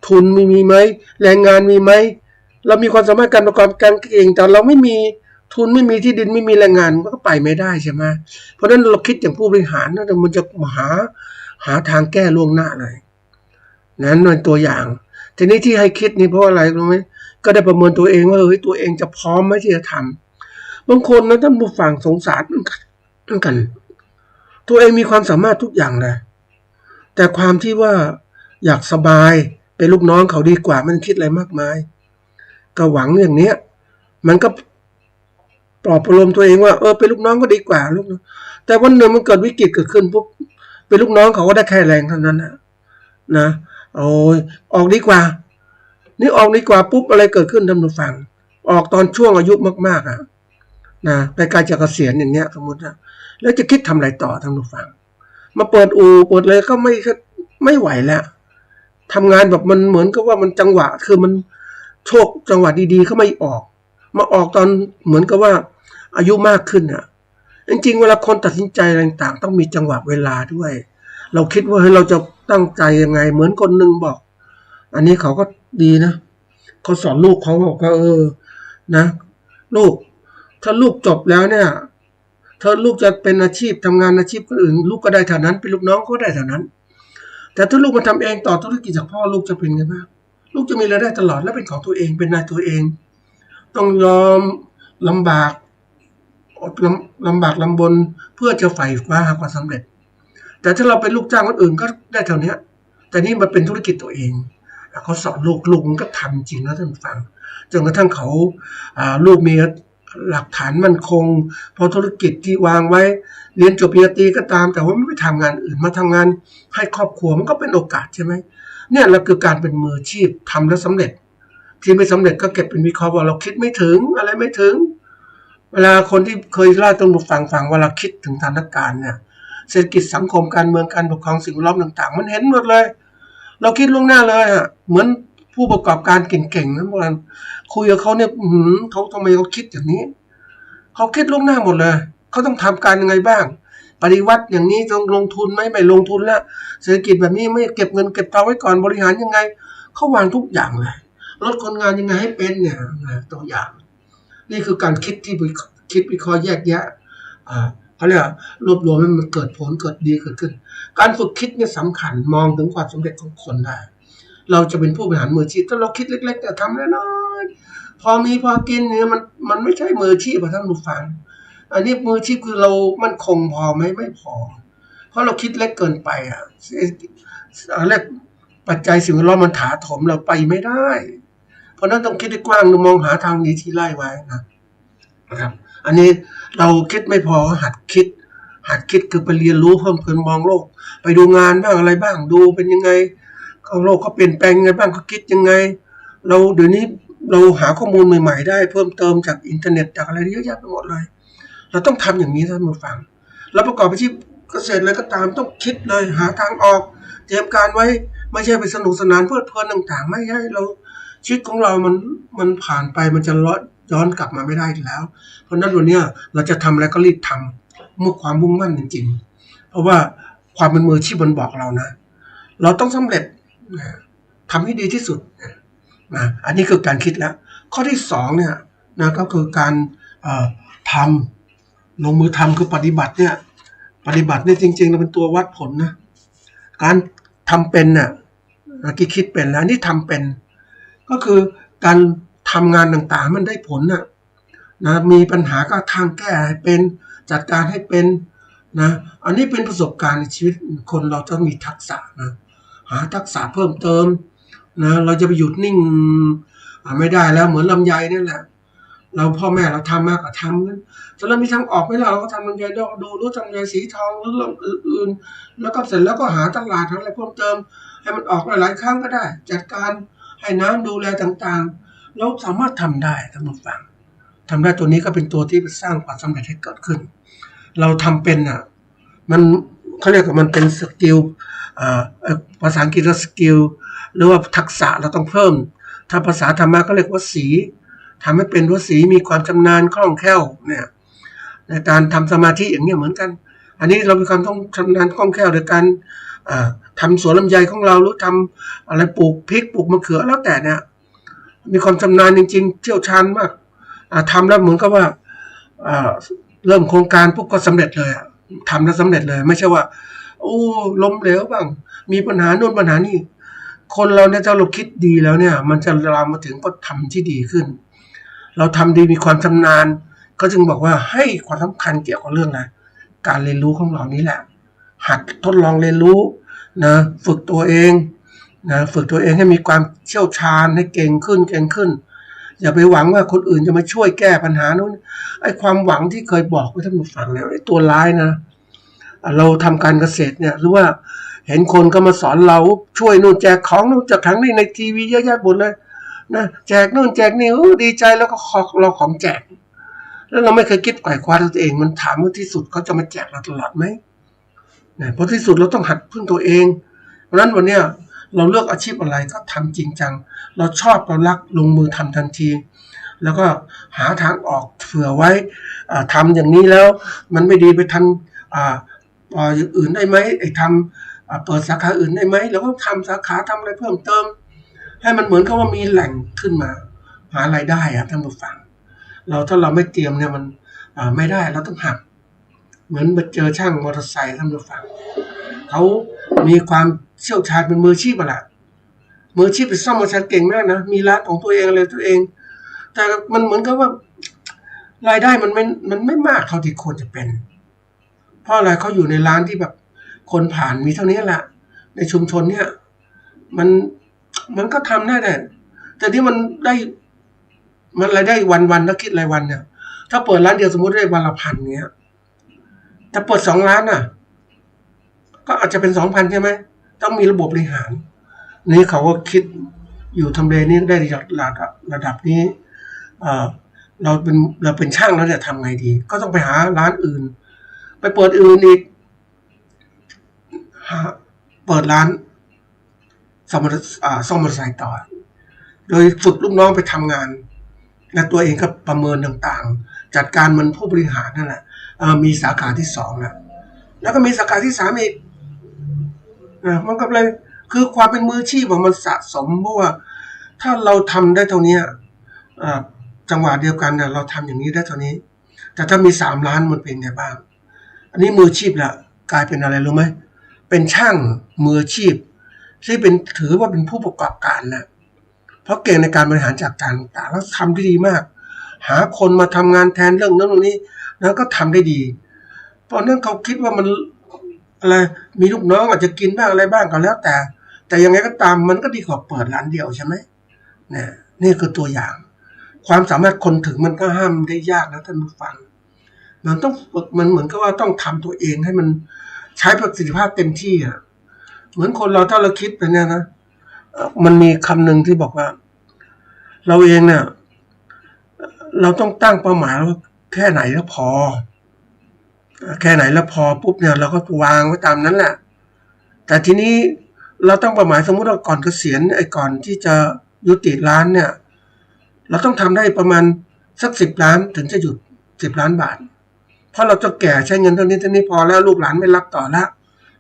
ทุนมีไหมแรงงานมีไหมเรามีความสามารถการประกอบการเก่งแต่เราไม่มีทุนไม่มีที่ดินไม่มีแรงงานมันก็ไปไม่ได้ใช่ไหมเพราะฉะนั้นเราคิดอย่างผู้บริหารนะมันจะหาทางแก้ล่วงหน้าเลยนั้นเป็นตัวอย่างทีนี้ที่ให้คิดนี่เพราะอะไรรู้ไหมก็ได้ประเมินตัวเองว่าตัวเองจะพร้อมไหมที่จะทำบางคนนะท่านผู้ฟังสงสารเหมือนกันตัวเองมีความสามารถทุกอย่างเลยแต่ความที่ว่าอยากสบายเป็นลูกน้องเขาดีกว่ามันคิดอะไรมากมายก็หวังอย่างเนี้ยมันก็ปลอบประโลมตัวเองว่าเป็นลูกน้องก็ดีกว่าลูกแต่วันหนึ่งมันเกิดวิกฤตเกิดขึ้นปุ๊บเป็นลูกน้องเขาก็ได้แค่แรงเท่านั้นนะโอ้ยออกดีกว่านี่ออกดีกว่าปุ๊บอะไรเกิดขึ้นท่านผู้ฟังออกตอนช่วงอายุมากๆนะไปการจะเกษียณอย่างเงี้ยสมมตินะแล้วจะคิดทำอะไรต่อท่านผู้ฟังมาเปิดอู่เปิดเลยก็ไม่ไหวแล้วทำงานแบบมันเหมือนกับว่ามันจังหวะคือมันโชคจังหวะดีๆเขาไม่ออกมาออกตอนเหมือนกับว่าอายุมากขึ้นจริงๆเวลาคนตัดสินใจอะไรต่างๆต้องมีจังหวะเวลาด้วยเราคิดว่าเราจะตั้งใจยังไงเหมือนคนหนึ่งบอก อันนี้เขาก็ดีนะเขาสอนลูกเขาบอกว่านะลูกถ้าลูกจบแล้วเนี่ยถ้าลูกจะเป็นอาชีพทำงานอาชีพคนอื่นลูกก็ได้เท่านั้นเป็นลูกน้องก็ได้เท่านั้นแต่ถ้าลูกมาทำเองต่อธุรกิจจากพ่อลูกจะเป็นไงบ้างลูกจะมีรายได้ตลอดและเป็นของตัวเองเป็นนายตัวเองต้องยอมลำบากอดลำบากลำบนเพื่อจะใฝ่คว้าหาความสำเร็จแต่ถ้าเราเป็นลูกจ้างคนอื่นก็ได้เท่านี้แต่นี่มันเป็นธุรกิจตัวเองเขาสอนลูกมันก็ทำจริงนะท่านฟังจนกระทั่งเขาลูกมีหลักฐานมั่นคงพอธุรกิจที่วางไว้เรียนจบปริญญาตรีก็ตามแต่ว่าไม่ไปทำงานอื่นมาทำงานให้ครอบครัวมันก็เป็นโอกาสใช่ไหมเนี่ยเราคือการเป็นมืออาชีพทำแล้วสำเร็จที่ไม่สำเร็จก็เก็บเป็นวิเคราะห์ว่าเราคิดไม่ถึงอะไรไม่ถึงเวลาคนที่เคยเล่าต้องฟังเวลาคิดถึงสถานการณ์เนี่ยเศรษฐกิจสังคมการเมืองการปกครองสิ่งแวดล้อมต่างๆมันเห็นหมดเลยเราคิดล่วงหน้าเลยอ่ะเหมือนผู้ประกอบการเก่งๆนะเมื่อวานคุยกับเขาเนี่ยเขาทำไมเขาคิดอย่างนี้เขาคิดล่วงหน้าหมดเลยเขาต้องทำการยังไงบ้างปฏิวัติอย่างนี้ต้องลงทุนไหมไม่ลงทุนแล้วเศรษฐกิจแบบนี้ไม่เก็บเงินเก็บทองไว้ก่อนบริหารยังไงเขาวางทุกอย่างเลยลดคนงานยังไงให้เป็นเนี่ยตัวอย่างนี่คือการคิดที่คิดวิเคราะห์แยกแยะเขาเรียกรวบรวมให้มันเกิดผลเกิดดีเกิดขึ้นการฝึกคิดเนี่ยสำคัญมองถึงความสำเร็จของคนได้เราจะเป็นผู้บริหารมืออาชีพถ้าเราคิดเล็กๆแต่ทำน้อยๆพอมีพอกินเนี่ยมันไม่ใช่มืออาชีพท่านผู้ฟังอันนี้มืออาชีพคือเรามันคงพอไหมไม่พอเพราะเราคิดเล็กเกินไปเรียกปัจจัยสิ่งแวดล้อมมันถาโถมเราไปไม่ได้เพราะนั้นต้องคิดให้กว้างมองหาทางหนีทีไล่ไว้นะครับอันนี้เราคิดไม่พอหัดคิดคือไปเรียนรู้เพิ่มเติมมองโลกไปดูงานบ้างอะไรบ้างดูเป็นยังไงโลกเขาเปลี่ยนแปลงยังไงบ้างเขาคิดยังไงเราเดี๋ยวนี้เราหาข้อมูลใหม่ๆได้เพิ่มเติมจากอินเทอร์เน็ตจากอะไรเยอะแยะไปหมดเลยเราต้องทำอย่างนี้ท่านผู้ฟังแล้วประกอบอาชีพเกษตรอะไรก็ตามต้องคิดเลยหาทางออกเตรียมการไว้ไม่ใช่ไปสนุกสนานเพลิดเพลินต่างๆไม่ใช่เราชีวิตของเรามันผ่านไปมันจะย้อนกลับมาไม่ได้แล้วเพราะนั้นวันนี้เราจะทำอะไรก็รีบทำมุ่งความมุ่งมั่นจริงๆเพราะว่าความเป็นมืออาชีพมันบอกเรานะเราต้องสำเร็จทำให้ดีที่สุดนะอันนี้คือการคิดแล้วข้อที่สองเนี่ยนะก็คือการทำลงมือทำคือปฏิบัติเนี่ยจริงๆเราเป็นตัววัดผลนะการทำเป็นน่ะคิดเป็นแล้วนี่ทำเป็นก็คือการทำงานต่างๆมันได้ผลนะมีปัญหาก็ทางแก้ให้เป็นจัดการให้เป็นนะอันนี้เป็นประสบการณ์ในชีวิตคนเราต้องมีทักษะนะหาทักษะเพิ่มเติมนะเราจะไปหยุดนิ่งไม่ได้แล้วเหมือนลำไยนี่แหละเราพ่อแม่เราทำมากกว่าทำนั้นถ้าเรามีทางออกไม่เราก็ทำลำไยดูรู้ทำลำไยสีทองหรืออื่นๆแล้วก็เสร็จแล้วก็หาตลาดอะไรเพิ่มเติมให้มันออกหลายๆครั้งก็ได้จัดการให้น้ำดูแลต่างๆเราสามารถทำได้ท่านผู้ฟังทำได้ตัวนี้ก็เป็นตัวที่สร้างความสำเร็จให้เกิดขึ้นเราทำเป็นมันเขาเรียกว่ามันเป็นสกิลภาษาอังกฤษสกิลหรือว่าทักษะเราต้องเพิ่มถ้าภาษาธรรมะก็เรียกว่าสีทำให้เป็นวสีมีความชำนาญคล่องแคล่วเนี่ยในการทำสมาธิอย่างนี้เหมือนกันอันนี้เรามีความต้องชำนาญคล่องแคล่วในการทำสวนลำไยของเราหรือทำอะไรปลูกพริกปลูกมะเขือแล้วแต่เนี่ยมีความชำนาญจริงๆเชี่ยวชาญมากทำแล้วเหมือนกับว่าเริ่มโครงการปุ๊บก็สำเร็จเลยทำแล้วสำเร็จเลยไม่ใช่ว่าโอ้ล้มเหลวบ้างมีปัญหาโน่นปัญหานี่คนเราเนี่ยถ้าเราคิดดีแล้วเนี่ยมันจะลามมาถึงก็ทำที่ดีขึ้นเราทำดีมีความชำนาญก็จึงบอกว่าให้ความสำคัญเกี่ยวกับเรื่องอะไรการเรียนรู้ของเรานี้แหละหัดทดลองเรียนรู้นะฝึกตัวเองให้มีความเชี่ยวชาญให้เก่งขึ้นอย่าไปหวังว่าคนอื่นจะมาช่วยแก้ปัญหานู้นไอ้ความหวังที่เคยบอกไว้ท่านผู้ฟังเนี่ยไอ้ตัวร้ายนะเราทำการเกษตรเนี่ยหรือว่าเห็นคนก็มาสอนเราช่วยนู่นแจกของนู่นจากครั้งนี้ในทีวีเยอะแยะหมดเลยนะแจกนู่นแจกนี่ดีใจแล้วก็เราของแจกแล้วเราไม่เคยคิดไขว่คว้าตัวเองมันถามว่าที่สุดเขาจะมาแจกเราตลอดไหมเนี่ยเพราะที่สุดเราต้องหัดพึ่งตัวเองเพราะนั้นวันเนี้ยเราเลือกอาชีพอะไรก็ทำจริงจังเราชอบเรารักลงมือทำทันทีแล้วก็หาทางออกเผื่อไว้ทำอย่างนี้แล้วมันไม่ดีไปทำอย่างอื่นได้ไหมทำเปิดสาขาอื่นได้ไหมแล้วก็ทำสาขาทำอะไรเพิ่มเติม ให้มันเหมือนกับว่ามีแหล่งขึ้นมาหารายได้อะท่านผู้ฟังถ้าเราไม่เตรียมเนี่ยมันไม่ได้เราต้องหักเหมือนไปเจอช่างมอเตอร์ไซค์ท่านผู้ฟังเขามีความเชี่ยวชาญเป็นมืออาชีพอะล่ะมืออาชีพไปซ่อมมอเตอร์ไซค์เก่งมากนะมีร้านของตัวเองอะไรตัวเองแต่มันเหมือนกับว่ารายได้มันไม่มากเท่าที่ควรจะเป็นเพราะอะไรเขาอยู่ในร้านที่แบบคนผ่านมีเท่านี้แหละในชุมชนเนี่ยมันก็ทำได้แต่ที่มันได้มันรายได้วันถ้าคิดรายวันเนี่ยถ้าเปิดร้านเดียวสมมติได้วันละ1,000เงี้ยแต่เปิด2 ร้านน่ะก็อาจจะเป็น2,000ใช่ไหมต้องมีระบบบบริหารนี่เขาก็คิดอยู่ทำเลนี้ได้ระดับนี้เราเป็นช่างแล้วจะทำไงดีก็ต้องไปหาร้านอื่นไปเปิดอื่นอีกเปิดร้านซ่อมมอเตอร์ไซค์ต่อโดยฝึกลูกน้องไปทำงานและตัวเองก็ประเมินต่างๆจัดการมันผู้บริหารนั่นแหละมีสาขาที่2นะแล้วก็มีสาขาที่3อีกมันก็เลยคือความเป็นมืออาชีพของมันสะสมเพราะว่าถ้าเราทำได้เท่านี้จังหวะเดียวกันเนี่ยเราทำอย่างนี้ได้เท่านี้แต่ถ้ามี3 ล้านมันเป็นไงบ้างอันนี้มืออาชีพละกลายเป็นอะไรรู้ไหมเป็นช่างมืออาชีพที่ถือว่าเป็นผู้ประกอบการนะเพราะเก่งในการบริหารจัดการต่างๆแล้วทำได้ดีมากหาคนมาทำงานแทนเรื่องนั้นเรื่องนี้แล้วก็ทำได้ดีเพราะนั้นเขาคิดว่ามันอะไรมีลูกน้องอาจจะกินบ้างอะไรบ้างก็แล้วแต่ยังไงก็ตามมันก็ดีกว่าเปิดร้านเดียวใช่ไหมเนี่ยนี่คือตัวอย่างความสามารถคนถึงมันก็ห้ามได้ยากนะท่านผู้ฟังมันต้องฝึกมันเหมือนกับว่าต้องทำตัวเองให้มันใช้ประสิทธิภาพเต็มที่อ่ะเหมือนคนเราถ้าเราคิดไปเนี่ยนะมันมีคำหนึ่งที่บอกว่าเราเองเนี่ยเราต้องตั้งเป้าหมายว่าแค่ไหนแล้วพอปุ๊บเนี่ยเราก็วางไว้ตามนั้นแหละแต่ทีนี้เราต้องเป้าหมายสมมุติว่าก่อนเกษียณก่อนที่จะยุติร้านเนี่ยเราต้องทำได้ประมาณสัก10 ล้านถึงจะหยุด10 ล้านบาทเพราะเราจะแก่ใช้เงินเท่านี้พอแล้วลูกหลานไม่รับต่อแล้ว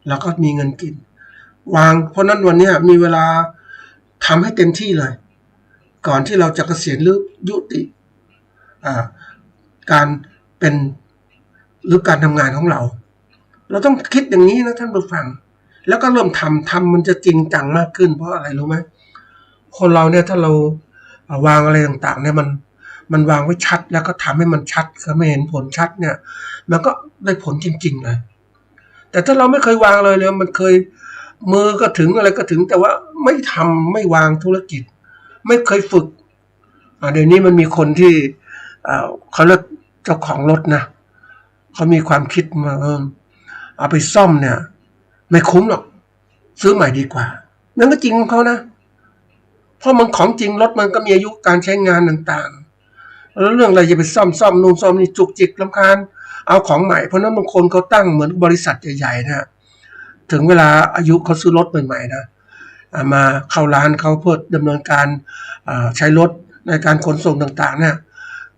เราก็มีเงินกินวางเพราะนั้นวันนี้มีเวลาทำให้เต็มที่เลยก่อนที่เราจะเกษียณหรือยุติการเป็นหรือการทำงานของเราต้องคิดอย่างนี้นะท่านผู้ฟังแล้วก็เริ่มทำมันจะจริงจังมากขึ้นเพราะอะไรรู้ไหมคนเราเนี่ยถ้าเราวางอะไรต่างๆเนี่ยมันวางไว้ชัดแล้วก็ทำให้มันชัดก็ไม่เห็นผลชัดเนี่ยมันก็ได้ผลจริงๆเลยแต่ถ้าเราไม่เคยวางเลยมันเคยมือก็ถึงอะไรก็ถึงแต่ว่าไม่วางธุรกิจไม่เคยฝึกเดี๋ยวนี้มันมีคนที่เขาเรียกเจ้าของรถนะเขามีความคิดมาเอาไปซ่อมเนี่ยไม่คุ้มหรอกซื้อใหม่ดีกว่านั่นก็จริงของเขานะเพราะมันของจริงรถมันก็มีอายุการใช้งานต่างๆแล้วเรื่องอะไรจะไปซ่อมนู่นซ่อมนี่จุกจิกรำคาญเอาของใหม่เพราะนั้นบางคนเขาตั้งเหมือนบริษัทใหญ่ๆนะถึงเวลาอายุเขาซื้อรถใหม่ๆนะมาเข้าร้านเขาเพื่อดำเนินการใช้รถในการขนส่งต่างๆเนี่ย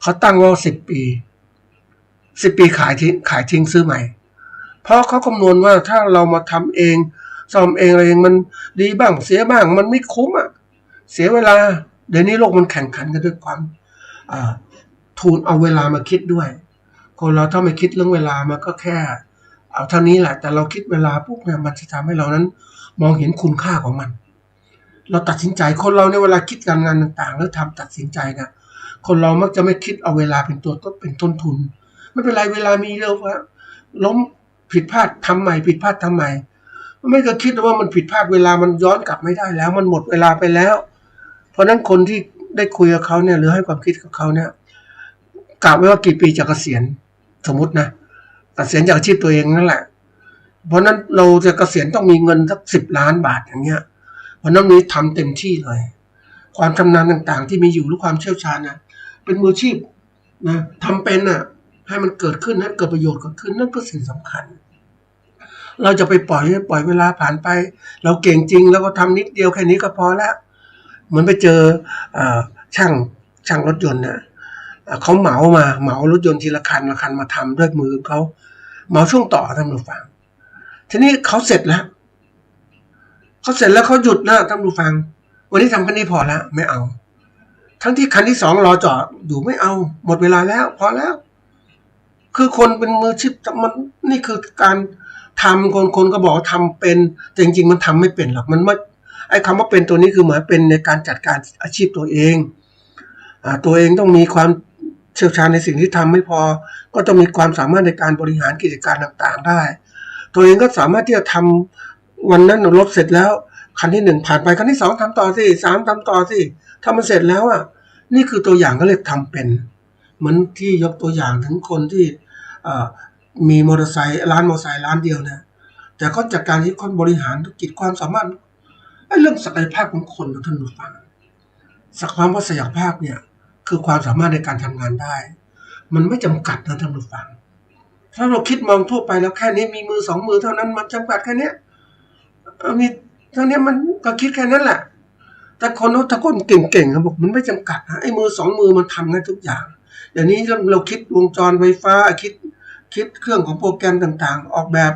เขาตั้งว่า10 ปีขายทิ้งซื้อใหม่เพราะเขาคำนวณว่าถ้าเรามาทำเองซ่อมเองอะไรเองมันดีบ้างเสียบ้างมันไม่คุ้มอ่ะเสียเวลาเดี๋ยวนี้โลกมันแข่งขันกันด้วยความทุนเอาเวลามาคิดด้วยคนเราถ้าไม่คิดเรื่องเวลามันก็แค่เอาเท่านี้แหละแต่เราคิดเวลาปุ๊บเนี่ยมันจะทำให้เรานั้นมองเห็นคุณค่าของมันเราตัดสินใจคนเราในเวลาคิดการงานต่างๆแล้วตัดสินใจนะคนเรามักจะไม่คิดเอาเวลาเป็นตัวเป็นต้นทุนไม่เป็นไรเวลามีเร็วว่าล้มผิดพลาดทำใหม่ผิดพลาดทำใหม่ไม่เคยคิดว่ามันผิดพลาดเวลามันย้อนกลับไม่ได้แล้วมันหมดเวลาไปแล้วเพราะนั้นคนที่ได้คุยกับเขาเนี่ยหรือให้ความคิดกับเขาเนี่ยกะไว้ว่ากี่ปีจะเกษียณสมมตินะเกษียณจากอาชีพตัวเองนั่นแหละเพราะนั้นเราจะเกษียณต้องมีเงินสัก10 ล้านบาทอย่างเงี้ยเพราะนั้นนี้ทำเต็มที่เลยความชำนาญต่างๆที่มีอยู่หรือความเชี่ยวชาญนะเป็นมืออาชีพนะทำเป็นน่ะให้มันเกิดขึ้นให้เกิดประโยชน์เกิดขึ้นนั่นก็สิ่งสำคัญเราจะไปปล่อยเวลาผ่านไปเราเก่งจริงแล้วก็ทำนิดเดียวแค่นี้ก็พอแล้วเหมือนไปเจอช่างรถยนต์เนี่ยเขาเหมารถยนต์ทีละคันมาทำด้วยมือเขาเหมาช่วงต่อท่านผู้ฟังทีนี้เขาเสร็จแล้วเขาหยุดนะท่านผู้ฟัง วันนี้ทำคันนี้พอแล้วไม่เอาทั้งที่คันที่สองรอจอดอยู่ไม่เอาหมดเวลาแล้วพอแล้วคือคนเป็นมืออาชีพมันนี่คือการทำคนก็บอกว่าทำเป็นแต่จริงๆมันทำไม่เป็นหรอกมันไม่ไอ้คำว่าเป็นตัวนี้คือหมายเป็นในการจัดการอาชีพตัวเองตัวเองต้องมีความเชี่ยวชาญในสิ่งที่ทำไม่พอก็ต้องมีความสามารถในการบริหารกิจการต่างๆได้ตัวเองก็สามารถที่จะทำวันนั้นรถเสร็จแล้วคันที่หนึ่งผ่านไปคันที่สองทำต่อสิสามทำต่อสิถ้ามันเสร็จแล้วนี่คือตัวอย่างก็เรียกทำเป็นเหมือนที่ยกตัวอย่างถึงคนที่มีมอเตอร์ไซค์ร้านมอเตอร์ไซค์ร้านเดียวนะแต่ก็จากการที่คนบริหารธุรกิจความสามารถเรื่องศักยภาพของคนท่านผู้ฟังศักยภาพเนี่ยคือความสามารถในการทำงานได้มันไม่จำกัดนะท่านผู้ฟังถ้าเราคิดมองทั่วไปแล้วแค่นี้มีมือสองมือเท่านั้นมันจำกัดแค่นี้มีเท่านี้มันก็คิดแค่นั้นแหละแต่ถ้าคนเก่งๆเขาบอกมันไม่จำกัดนะไอ้มือสองมือมันทำได้ทุกอย่างเดี๋ยวนี้เราคิดวงจรไฟฟ้าคิดเครื่องของโปรแกรมต่างๆออกแบบ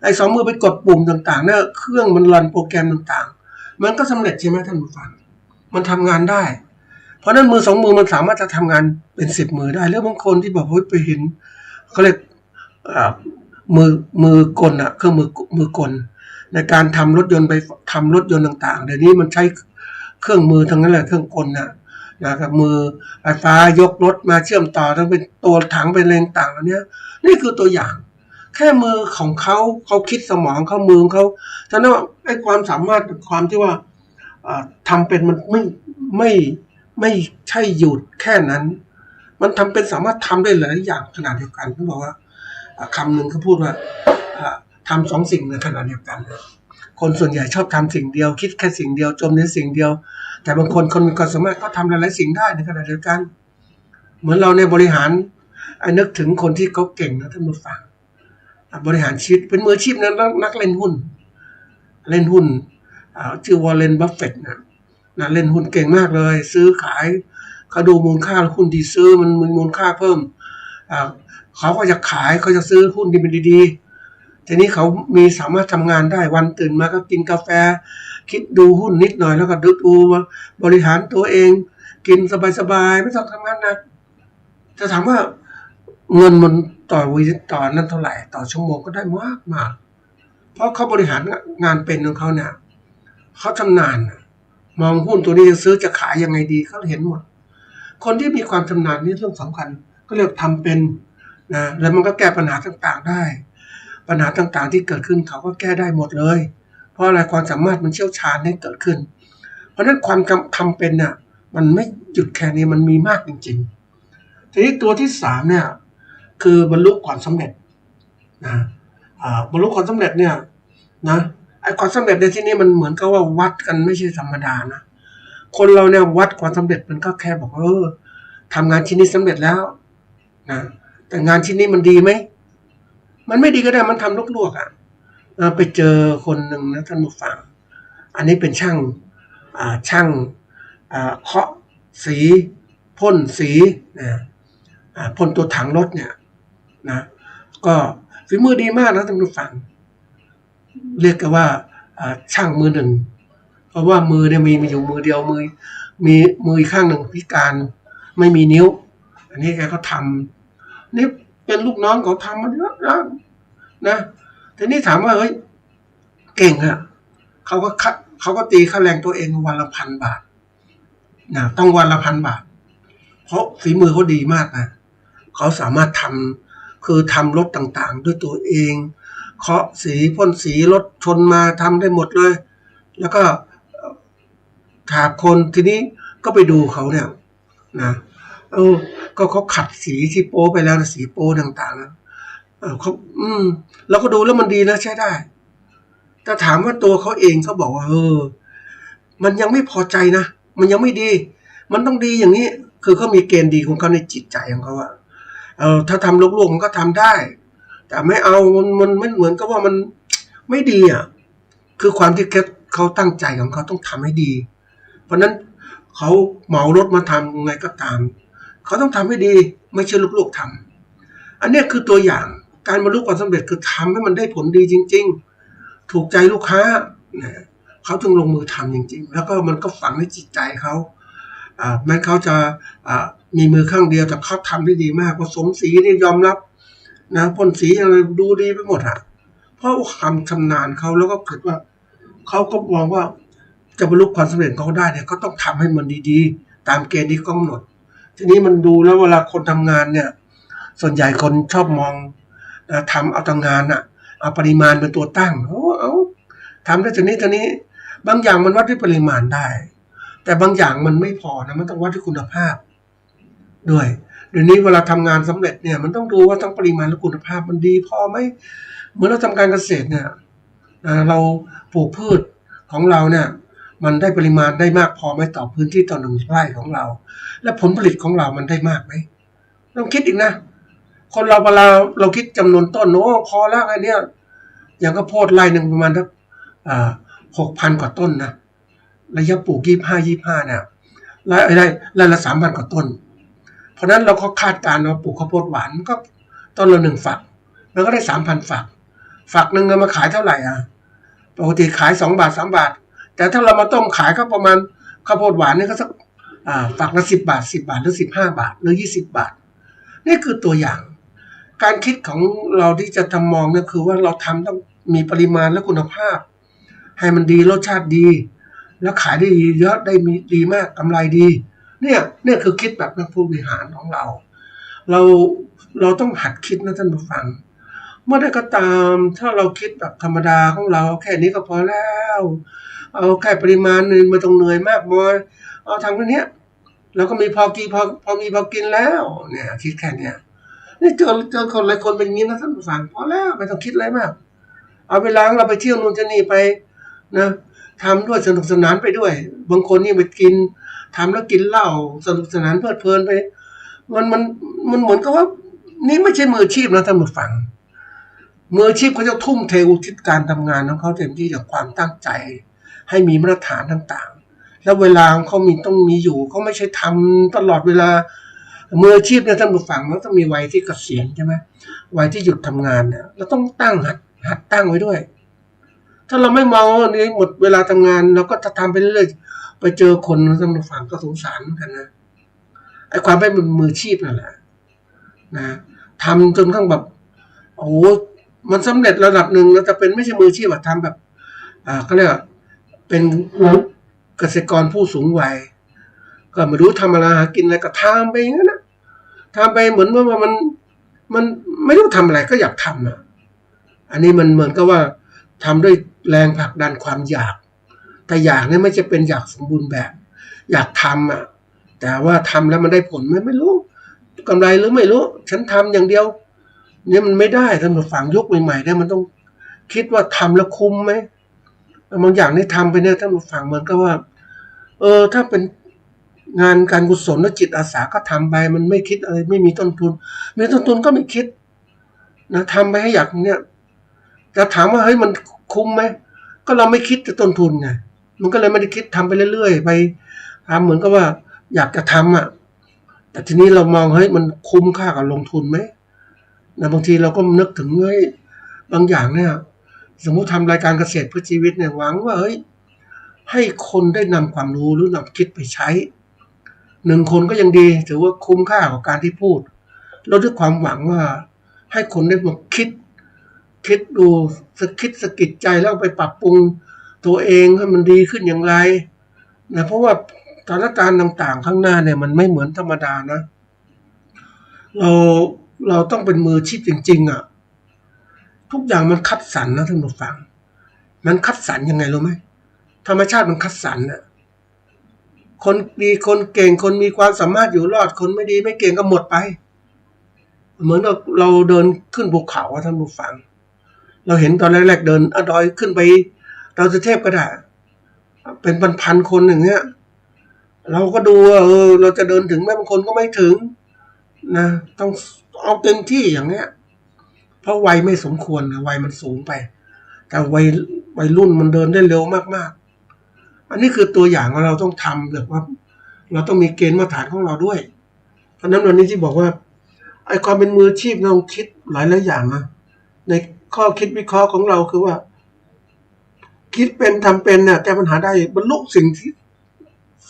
ไอ้สองมือไปกดปุ่มต่างๆเนี่ยเครื่องมันรันโปรแกรมต่างๆมันก็สำเร็จใช่ไหมท่านผู้ฟังมันทำงานได้เพราะนั้นมือสองมือมันสามารถจะทำงานเป็น10 มือได้แล้วบางคนที่บอกว่าไปเห็นเขาเรียกมือกลเครื่องมือกลในการทำรถยนต์ไปทำรถยนต์ต่างๆเดี๋ยวนี้มันใช้เครื่องมือทั้งนั้นแหละเครื่องกลนะครับมือไฟฟ้ายกรถมาเชื่อมต่อทั้งเป็นตัวถังเป็นอะไรต่างๆแล้วเนี่ยนี่คือตัวอย่างแค่มือของเขาคิดสมองเขามือเขาฉะนั้นไอ้ความสามารถความที่ว่าทำเป็นมันไม่ใช่หยุดแค่นั้นมันทำเป็นสามารถทำได้หลายอย่างขนาดเดียวกันเขาบอกว่าคำหนึ่งเขาพูดว่าทำ2 สิ่งในขณะเดียวกันคนส่วนใหญ่ชอบทำสิ่งเดียวคิดแค่สิ่งเดียวจมในสิ่งเดียวแต่บางคนมีความสามารถก็ทำหลายๆสิ่งได้ในขณะเดียวกันเหมือนเราในบริหารนึกถึงคนที่เขาเก่งนะท่านผู้ฟังบริหารชีวิตเป็นมืออาชีพนักเล่นหุ้นชื่อวอร์เรน บัฟเฟตต์นะเล่นหุ้นเก่งมากเลยซื้อขายเขาดูมูลค่าหุ้นที่ซื้อมันมีมูลค่าเพิ่มเขาก็จะขายเขาจะซื้อหุ้นที่มันดีๆทีนี้เขามีสามารถทำงานได้วันตื่นมาก็กินกาแฟคิดดูหุ้นนิดหน่อยแล้วก็ดูบริหารตัวเองกินสบายๆไม่ต้องทำงานหนักจะถามว่าเงินมันต่อนั้นเท่าไหร่ต่อชั่วโมงก็ได้มากเพราะเขาบริหารงานเป็นของเขาเนี่ยเขาชำนาญมองหุ้นตัวนี้จะซื้อจะขายยังไงดีเขาเห็นหมดคนที่มีความชำนาญนี่เรื่องสำคัญก็เรียกทำเป็นนะแล้วมันก็แก้ปัญหาต่างๆได้ปัญหาต่างๆที่เกิดขึ้นเขาก็แก้ได้หมดเลยเพราะอะไรความสามารถมันเชี่ยวชาญได้เกิดขึ้นเพราะฉะนั้นความทำเป็นเนี่ยมันไม่หยุดแค่นี้มันมีมากจริงๆทีนี้ตัวที่3เนี่ยคือบรรลุความสำเร็จนะบรรลุความสำเร็จเนี่ยนะไอ้ความสำเร็จในที่นี้มันเหมือนกับว่าวัดกันไม่ใช่ธรรมดานะคนเราเนี่ยวัดความสำเร็จมันก็แค่บอกทำงานชิ้นนี้สำเร็จแล้วนะแต่งานชิ้นนี้มันดีไหมมันไม่ดีก็ได้มันทำลวกๆไปเจอคนหนึ่งนะท่านผู้ฟังอันนี้เป็นช่างเคาะสีพ่นสีนะพ่นตัวถังรถเนี่ยนะก็ฝีมือดีมากนะท่านผู้ฟังเรียกกันว่าช่างมือหนึ่งเพราะว่ามือเนี่ยมีอยู่มือเดียวมืออีกข้างหนึ่งพิการไม่มีนิ้วอันนี้แกก็ทำนี่เป็นลูกน้องเขาทำมาเยอะแล้วนะทีนี้ถามว่าเฮ้ยเก่งเขาก็ตีค่าแรงตัวเองวันละ1,000 บาทนะต้องวันละ1,000 บาทเพราะฝีมือเขาดีมากนะเขาสามารถทำรถต่างๆด้วยตัวเองเคาะสีพ่นสีรถชนมาทำได้หมดเลยแล้วก็ถามคนทีนี้ก็ไปดูเขาเนี่ยนะก็เขาขัดสีที่โป๊ไปแล้วสีโป๊ต่างๆนะเขาเราก็ดูแล้วมันดีนะใช้ได้แต่ถามว่าตัวเขาเองเขาบอกว่ามันยังไม่พอใจนะมันยังไม่ดีมันต้องดีอย่างนี้คือเขามีเกณฑ์ดีของเขาในจิตใจของเขาถ้าทำลวกๆมันก็ทำได้แต่ไม่เอามันไม่เหมือนกับว่ามันไม่ดีคือความที่เขาตั้งใจของเขาต้องทำให้ดีเพราะนั้นเขาเหมารถมาทำยังไงก็ตามเขาต้องทำให้ดีไม่ใช่ลูกๆทำอันนี้คือตัวอย่างการบรรลุความสำเร็จคือทำให้มันได้ผลดีจริงๆถูกใจลูกค้า เขาถึงลงมือทำจริงๆแล้วก็มันก็ฝังในจิตใจเขาแม้เขาจะมีมือข้างเดียวแต่เขาทำได้ดีมากผสมสีนี่ยอมรับนะพ่นสีอะไรดูดีไปหมดเพราะความชำนาญเขาแล้วก็เกิดว่าเขาก็มองว่าจะบรรลุความสำเร็จเขาได้เนี่ยก็ต้องทำให้มันดีๆตามเกณฑ์ที่กำหนดทีนี้มันดูแล้วเวลาคนทำงานเนี่ยส่วนใหญ่คนชอบมองทำเอาทำงานเอาปริมาณเป็นตัวตั้งเอาทำได้จากนี้บางอย่างมันวัดด้วยปริมาณได้แต่บางอย่างมันไม่พอนะมันต้องวัดด้วยคุณภาพด้วยเดี๋ยวนี้เวลาทำงานสำเร็จเนี่ยมันต้องดูว่าทั้งปริมาณและคุณภาพมันดีพอไหมเหมือนเราทำการเกษตรเนี่ยเราปลูกพืชของเราเนี่ยมันได้ปริมาณได้มากพอไหมต่อพื้นที่ต่อ1 ไร่ของเราและผลผลิตของเรามันได้มากไหมต้องคิดอีกนะคนเราเวลาเราคิดจำนวนต้นพอแล้วไอ้เนี่ยอย่างข้าวโพดไร่หนึ่งประมาณสัก6,000 กว่าต้นนะระยะปลูก25เนี่ยไร่ละ 3,000 กว่าต้นเพราะนั้นเราก็คาดการณ์ว่าปลูกข้าวโพดหวานก็ต้นละ1 ฝักมันก็ได้ 3,000 ฝักนึงมาขายเท่าไหร่ปกติขาย2 บาท 3 บาทแต่ถ้าเรามาต้มขายก็ประมาณข้าวโพดหวานนี่ก็สักฝักละ10 บาทหรือ15 บาทหรือ20 บาทนี่คือตัวอย่างการคิดของเราที่จะทำมองเนี่ยคือว่าเราทำต้องมีปริมาณและคุณภาพให้มันดีรสชาติดีแล้วขายได้เยอะได้มีดีมากกำไรดีเนี่ยคือคิดแบบนักผู้บริหารของเราต้องหัดคิดนะท่านผู้ฟังเมื่อใดก็ตามถ้าเราคิดแบบธรรมดาของเราแค่นี้ก็พอแล้วเอาแค่ปริมาณนึงไม่ต้องเหนื่อยมากมายเอาทำแค่นี้แล้วก็มีพอกินแล้วเนี่ยคิดแค่เนี้ยนี่เจอคนหลายคนเป็นอย่างนี้นะท่านผู้ฟังพอแล้วไม่ต้องคิดอะไรมากเอาเวลาเราไปเที่ยวนู่นที่นี่ไปนะทำด้วยสนุกสนานไปด้วยบางคนนี่ไปกินทำแล้วกินเหล้าสนุกสนานเพลิดเพลินไปมันเหมือนกับว่านี่ไม่ใช่มืออาชีพนะท่านผู้ฟังมืออาชีพเขาจะทุ่มเทอุทิศการทำงานของเขาเต็มที่จากความตั้งใจให้มีมาตรฐานต่างๆแล้วเวลาเขาต้องมีอยู่เขาไม่ใช่ทำตลอดเวลามืออาชีพเนี่ยท่านผู้ฟังมันต้องมีวัยที่เกษียณใช่ไหมวัยที่หยุดทำงานเนี่ยเราต้องหัดตั้งไว้ด้วยถ้าเราไม่มองว่านี่หมดเวลาทำงานเราก็จะทำไปเรื่อยๆไปเจอคนท่านผู้ฟังก็สงสารเหมือนกันนะไอ้ความเป็นมืออาชีพนั่นแหละนะทำจนข้างแบบโอ้มันสำเร็จระดับหนึ่งแล้วแต่เป็นไม่ใช่มืออาชีพทำแบบเขาเรียกเป็นเกษตรกรผู้สูงวัยก็ไม่รู้ทำอะไรหากินอะไรก็ทำไปอย่างนั้นนะทำไปเหมือนว่ามันไม่รู้ทำอะไรก็อยากทำอันนี้มันเหมือนกับว่าทำด้วยแรงผลักดันความอยากแต่อยากนี่ไม่จะเป็นอยากสมบูรณ์แบบอยากทำแต่ว่าทำแล้วมันได้ผลไม่รู้กำไรหรือไม่รู้ฉันทำอย่างเดียวเนี่ยมันไม่ได้ท่านผู้ฟังยุคใหม่ๆเนี่ยมันต้องคิดว่าทำแล้วคุ้มไหมบางอย่างที่ทำไปเนี่ยท่านผู้ฟังเหมือนกับว่าถ้าเป็นงานการกุศลและจิตอาสาก็ทำไปมันไม่คิดอะไรไม่มีต้นทุนมีต้นทุนก็ไม่คิดนะทำไปให้อยากเนี่ยจะถามว่าเฮ้ยมันคุ้มไหมก็เราไม่คิดจะต้นทุนไงมันก็เลยไม่ได้คิดทำไปเรื่อยๆไปทำเหมือนกับว่าอยากจะทำแต่ทีนี้เรามองเฮ้ยมันคุ้มค่ากับลงทุนไหมนะบางทีเราก็นึกถึงเฮ้ยบางอย่างเนี่ยสมมติทำรายการเกษตรเพื่อชีวิตเนี่ยหวังว่าเฮ้ยให้คนได้นำความรู้หรือนำคิดไปใช้1 คนก็ยังดีถือว่าคุ้มค่ากับการที่พูดเราด้วยความหวังว่าให้คนได้มาคิดดูสะกิดใจแล้วไปปรับปรุงตัวเองให้มันดีขึ้นอย่างไรนะเพราะว่าสถานการณ์ต่างๆข้างหน้าเนี่ยมันไม่เหมือนธรรมดานะเราต้องเป็นมืออาชีพจริงๆทุกอย่างมันคัดสรรนะท่านผู้ฟังมันคัดสรรยังไงรู้ไหมธรรมชาติมันคัดสรรคนดีคนเก่งคนมีความสามารถอยู่รอดคนไม่ดีไม่เก่งก็หมดไปเหมือนเราเดินขึ้นภูเขาท่านผู้ฟังเราเห็นตอนแรกๆเดินดอยขึ้นไปเราจะเทพก็ได้เป็นพันๆคนอย่างเงี้ยเราก็ดูว่าเราจะเดินถึงไหมบางคนก็ไม่ถึงนะต้องเอาเต็มที่อย่างเงี้ยเพราะวัยไม่สมควรนะวัยมันสูงไปแต่วัยรุ่นมันเดินได้เร็วมากๆอันนี้คือตัวอย่างว่าเราต้องทำแบบว่าเราต้องมีเกณฑ์มาตรฐานของเราด้วยเพราะนั้นวันนี้ที่บอกว่าไอ้ความเป็นมืออาชีพเราคิดหลายอย่างนะในข้อคิดวิเคราะห์ของเราคือว่า คิดเป็นทำเป็นเนี่ยแก้ปัญหาได้บรรลุสิ่งที่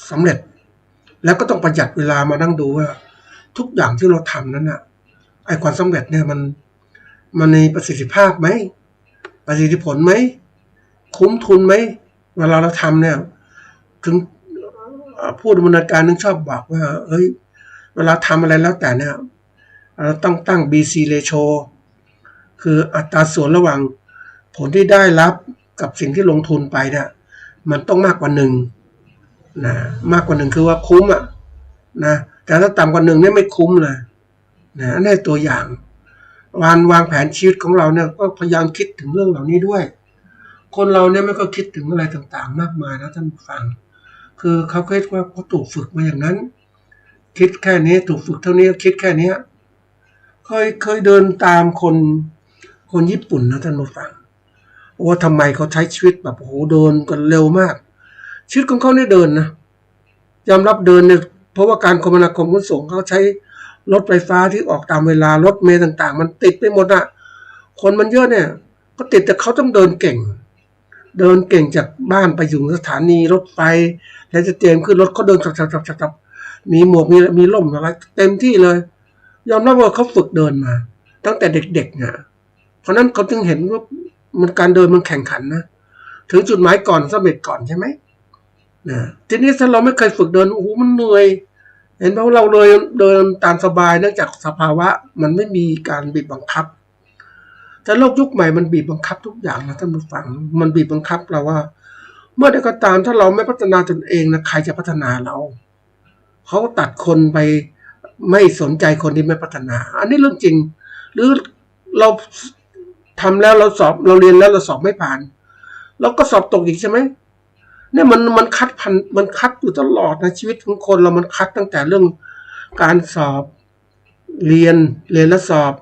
สำเร็จแล้วก็ต้องประหยัดเวลามานั่งดูว่าทุกอย่างที่เราทำนั้นน่ะไอ้ความสำเร็จเนี่ยมันในประสิทธิภาพไหมประสิทธิผลไหมคุ้มทุนไหมเวลาเราทำเนี่ยถึงผู้ดำเนินการนึงชอบบอกว่าเฮ้ยเวลาทำอะไรแล้วแต่เนี่ยเราต้องตั้ง BC ratio คืออัตราส่วนระหว่างผลที่ได้รับกับสิ่งที่ลงทุนไปเนี่ยมันต้องมากกว่า1นะมากกว่า1คือว่าคุ้มอ่ะนะแต่ถ้าต่ำกว่า1เนี่ยไม่คุ้มเลยนะอันนี้ตัวอย่างวางแผนชีวิตของเราเนี่ยก็พยายามคิดถึงเรื่องเหล่านี้ด้วยคนเราเนี่ยไม่ก็คิดถึงอะไรต่างๆมากมายนะท่านฟังคือเขาคิดว่าเขาถูกฝึกมาอย่างนั้นคิดแค่นี้ถูกฝึกเท่านี้คิดแค่นี้เคยเดินตามคนญี่ปุ่นนะท่านผู้ฟังว่าทำไมเขาใช้ชีวิตแบบโอ้โหเดินกันเร็วมากชีวิตของเขาเนี่ยเดินนะยอมรับเดินเนี่ยเพราะว่าการคมนาคมขนส่งเขาใช้รถไฟฟ้าที่ออกตามเวลารถเมล์ต่างๆมันติดไปหมดอะคนมันเยอะเนี่ยก็ติดแต่เขาต้องเดินเก่งจากบ้านไปถึงสถานีรถไฟแล้วจะเตรียมขึ้นรถเขาเดินจับมีหมวกมีร่มอะไรเต็มที่เลยยอมรับว่าเขาฝึกเดินมาตั้งแต่เด็กๆเนี่ยเพราะนั้นเขาจึงเห็นว่ามันการเดินมันแข่งขันนะถึงจุดหมายก่อนสำเร็จก่อนใช่ไหมนะทีนี้ถ้าเราไม่เคยฝึกเดินโอ้โหมันเหนื่อยเห็นไหมว่าเราเลยเดินตามสบายเนื่องจากสภาวะมันไม่มีการบีบบังคับแต่โลกยุคใหม่มันบีบบังคับทุกอย่างนะท่านผู้ฟังมันบีบบังคับเราว่าเมื่อใดก็ตามถ้าเราไม่พัฒนาตนเองนะใครจะพัฒนาเราเขาตัดคนไปไม่สนใจคนที่ไม่พัฒนาอันนี้เรื่องจริงหรือเราทำแล้วเราสอบเราเรียนแล้วเราสอบไม่ผ่านเราก็สอบตกอีกใช่ไหมเนี่ยมันคัดอยู่ตลอดนะชีวิตของคนเรามันคัดตั้งแต่เรื่องการสอบเรียนแล้วสอบ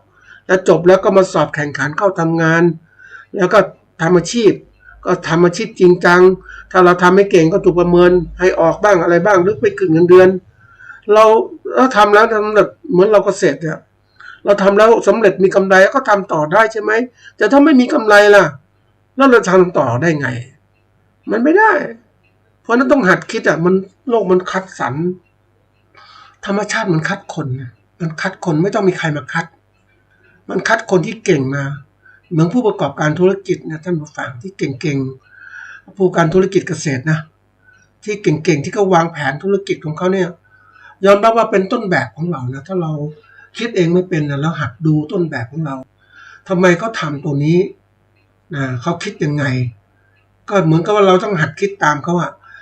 แล้วจบแล้วก็มาสอบแข่งขันเข้าทำงานแล้วก็ทำอาชีพก็ทำอาชีพจริงจังถ้าเราทำไม่เก่งก็ถูกประเมินให้ออกบ้างอะไรบ้างหรือไปขึ้นเงินเดือนเราทำแล้วทำแบบเหมือนเราเกษตรเนี่ยเราทำแล้วสำเร็จมีกำไรก็ทำต่อได้ใช่ไหมแต่ถ้าไม่มีกำไรล่ะแล้วเราทำต่อได้ไงมันไม่ได้เพราะนั้นต้องหัดคิดมันโลกมันคัดสรรธรรมชาติมันคัดคนมันคัดคนไม่ต้องมีใครมาคัดมันคัดคนที่เก่งมาเหมือนผู้ประกอบการธุรกิจนะท่านผู้ฟังที่เก่งๆผู้การธุรกิจเกษตรนะที่เก่งๆที่เขาวางแผนธุรกิจของเขาเนี่ยยอมรับว่าเป็นต้นแบบของเรานะถ้าเราคิดเองไม่เป็นนะแล้วหัดดูต้นแบบของเราทำไมเขาทำตัวนี้นะเขาคิดยังไงก็เหมือนกับว่าเราต้องหัดคิดตามเขา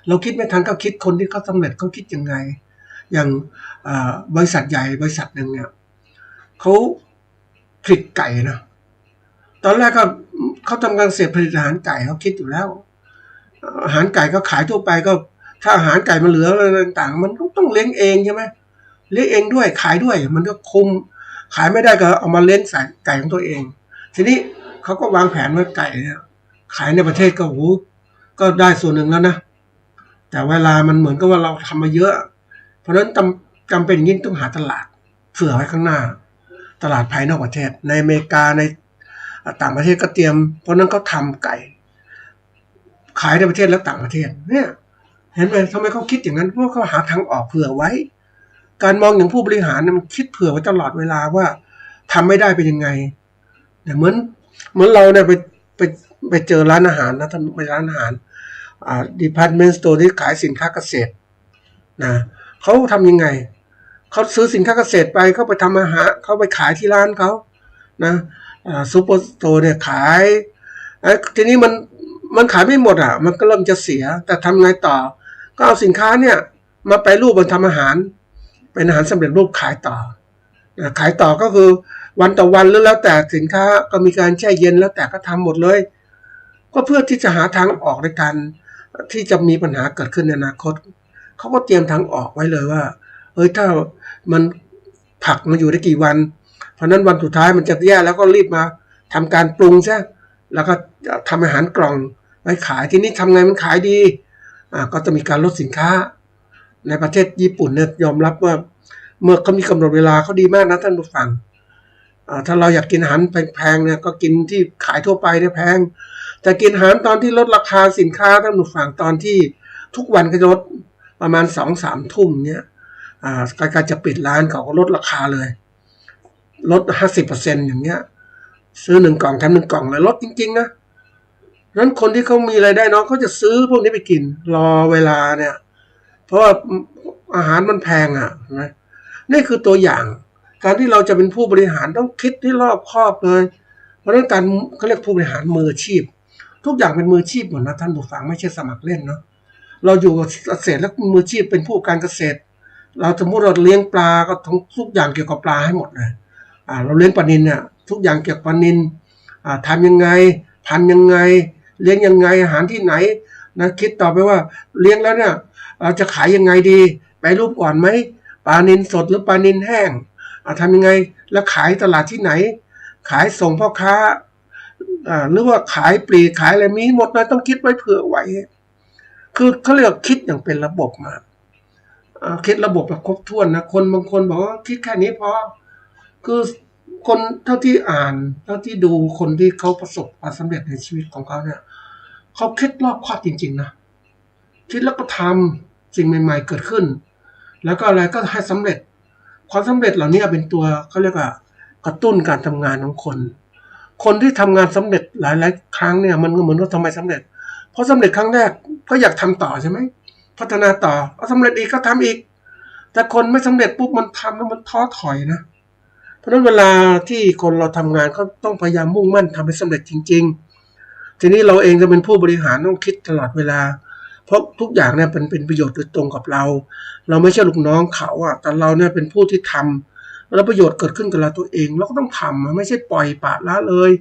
เราคิดไม่ทันก็คิดคนที่เขาสำเร็จเขาคิดยังไงอย่างบริษัทใหญ่บริษัทหนึ่งเนี่ยเขาผลิตไก่นะตอนแรกก็เขาทำการเกษตรผลิตอาหารไก่เขาคิดอยู่แล้วอาหารไก่ก็ขายทั่วไปก็ถ้าอาหารไก่มันเหลืออะไรต่างๆมันต้องเลี้ยงเองใช่ไหมเลี้ยงเองด้วยขายด้วยมันก็คุมขายไม่ได้ก็เอามาเลี้ยงใส่ไก่ของตัวเองทีนี้เขาก็วางแผนว่าไก่เนี่ยขายในประเทศก็ก็ได้ส่วนหนึ่งแล้วนะแต่เวลามันเหมือนกับว่าเราทำมาเยอะเพราะฉะนั้นจำเป็นยิ่งต้องหาตลาดเผื่อไว้ข้างหน้าตลาดภายนอกประเทศในอเมริกาในต่างประเทศก็เตรียมเพราะนั้นเขาทำไก่ขายในประเทศและต่างประเทศเนี่ยเห็นไหมทำไมเขาคิดอย่างนั้นเพราะเขาหาทางออกเผื่อไว้การมองอย่างผู้บริหารมันคิดเผื่อไว้ตลอดเวลาว่าทำไม่ได้เป็นยังไงเนี่ยเหมือนเราเนี่ยไปเจอร้านอาหารนะท่านไปร้านอาหารdepartment store ที่ขายสินค้าเกษตรนะเขาทำยังไงเขาซื้อสินค้าเกษตรไปเขาไปทำอาหารเขาไปขายที่ร้านเขานะซูเปอร์สโตร์เนี่ยขายทีนี้มันขายไม่หมดมันก็เริ่มจะเสียแต่ทำไงต่อก็เอาสินค้าเนี่ยมาแปรรูปมาทำอาหารเป็นอาหารสำเร็จรูปขายต่อขายต่อก็คือวันต่อวันหรือแล้วแต่สินค้าก็มีการแช่เย็นแล้วแต่ก็ทำหมดเลยก็เพื่อที่จะหาทางออกในการที่จะมีปัญหาเกิดขึ้นในอนาคตเขาก็เตรียมทางออกไว้เลยว่าถ้ามันผักมาอยู่ได้กี่วันเพราะนั้นวันสุดท้ายมันจะแย่แล้วก็รีบมาทำการปรุงใช่แล้วก็ทำอาหารกล่องไว้ขายทีนี้ทำไงมันขายดีก็จะมีการลดสินค้าในประเทศญี่ปุ่นเนี่ยยอมรับว่าเมื่อเขามีกำหนดเวลาเขาดีมากนะท่านผู้ฟังถ้าเราอยากกินอาหารแพงๆเนี่ยก็กินที่ขายทั่วไปเนี่ยแพง แต่กินอาหารตอนที่ลดราคาสินค้าท่านผู้ฟังตอนที่ทุกวันก็ลดประมาณ2-3 ทุ่มเนี่ยใกล้ๆจะปิดร้านเขาก็ลดราคาเลยลด 50% อย่างเงี้ยซื้อ1 กล่องแถม1 กล่องเลยลดจริงๆนะนั้นคนที่เขามีรายได้น้อยเขาจะซื้อพวกนี้ไปกินรอเวลาเนี่ยเพราะว่าอาหารมันแพงนะนี่คือตัวอย่างการที่เราจะเป็นผู้บริหารต้องคิดให้รอบคอบเลยเพราะฉะนั้นการเขาเรียกผู้บริหารมืออาชีพทุกอย่างเป็นมืออาชีพหมดนะท่านผู้ฟังไม่ใช่สมัครเล่นเนาะเราอยู่กับเกษตรแล้วมืออาชีพเป็นผู้การเกษตรเราสมมติเราเลี้ยงปลาก็ทุกอย่างเกี่ยวกับปลาให้หมดเลยเราเลี้ยงปลานิลเนี่ยทุกอย่างเกี่ยวกับปลานิลทำยังไงพันยังไงเลี้ยงยังไงอาหารที่ไหนนะคิดต่อไปว่าเลี้ยงแล้วเนี่ยเราจะขายยังไงดีแปรรูปก่อนไหมปลานิลสดหรือปลานิลแห้งทำยังไงแล้วขายตลาดที่ไหนขายส่งพ่อค้าหรือว่าขายปลีกขายอะไรมีหมดนะต้องคิดไว้เผื่อไว้คือเขาเรียกคิดอย่างเป็นระบบมาคิดระบบแบบครบถ้วนนะคนบางคนบอกว่าคิดแค่นี้พอคือคนเท่าที่อ่านเท่าที่ดูคนที่เขาประสบความสำเร็จในชีวิตของเขาเนี่ยเขาคิดรอบคอบจริงๆนะคิดแล้วก็ทำสิ่งใหม่ๆเกิดขึ้นแล้วก็อะไรก็ให้สำเร็จความสำเร็จเหล่านี้เป็นตัวเขาเรียกว่ากระตุ้นการทำงานของคนที่ทำงานสำเร็จหลายๆครั้งเนี่ยมันก็เหมือนว่าทำไมสำเร็จเพราะสำเร็จครั้งแรกก็อยากทำต่อใช่ไหมพัฒนาต่อเอาสำเร็จอีกก็ทำอีกแต่คนไม่สำเร็จปุ๊บมันทำแล้วมันท้อถอยนะเพราะฉะนั้นเวลาที่คนเราทำงานเขาต้องพยายามมุ่งมั่นทำให้สำเร็จจริงๆทีนี้เราเองจะเป็นผู้บริหารต้องคิดตลอดเวลาเพราะทุกอย่างเนี่ยเป็นประโยชน์โดยตรงกับเราไม่ใช่ลูกน้องเขาแต่เราเนี่ยเป็นผู้ที่ทำแล้วประโยชน์เกิดขึ้นกับเราตัวเองเราก็ต้องทำไม่ใช่ปล่อยปละละเลย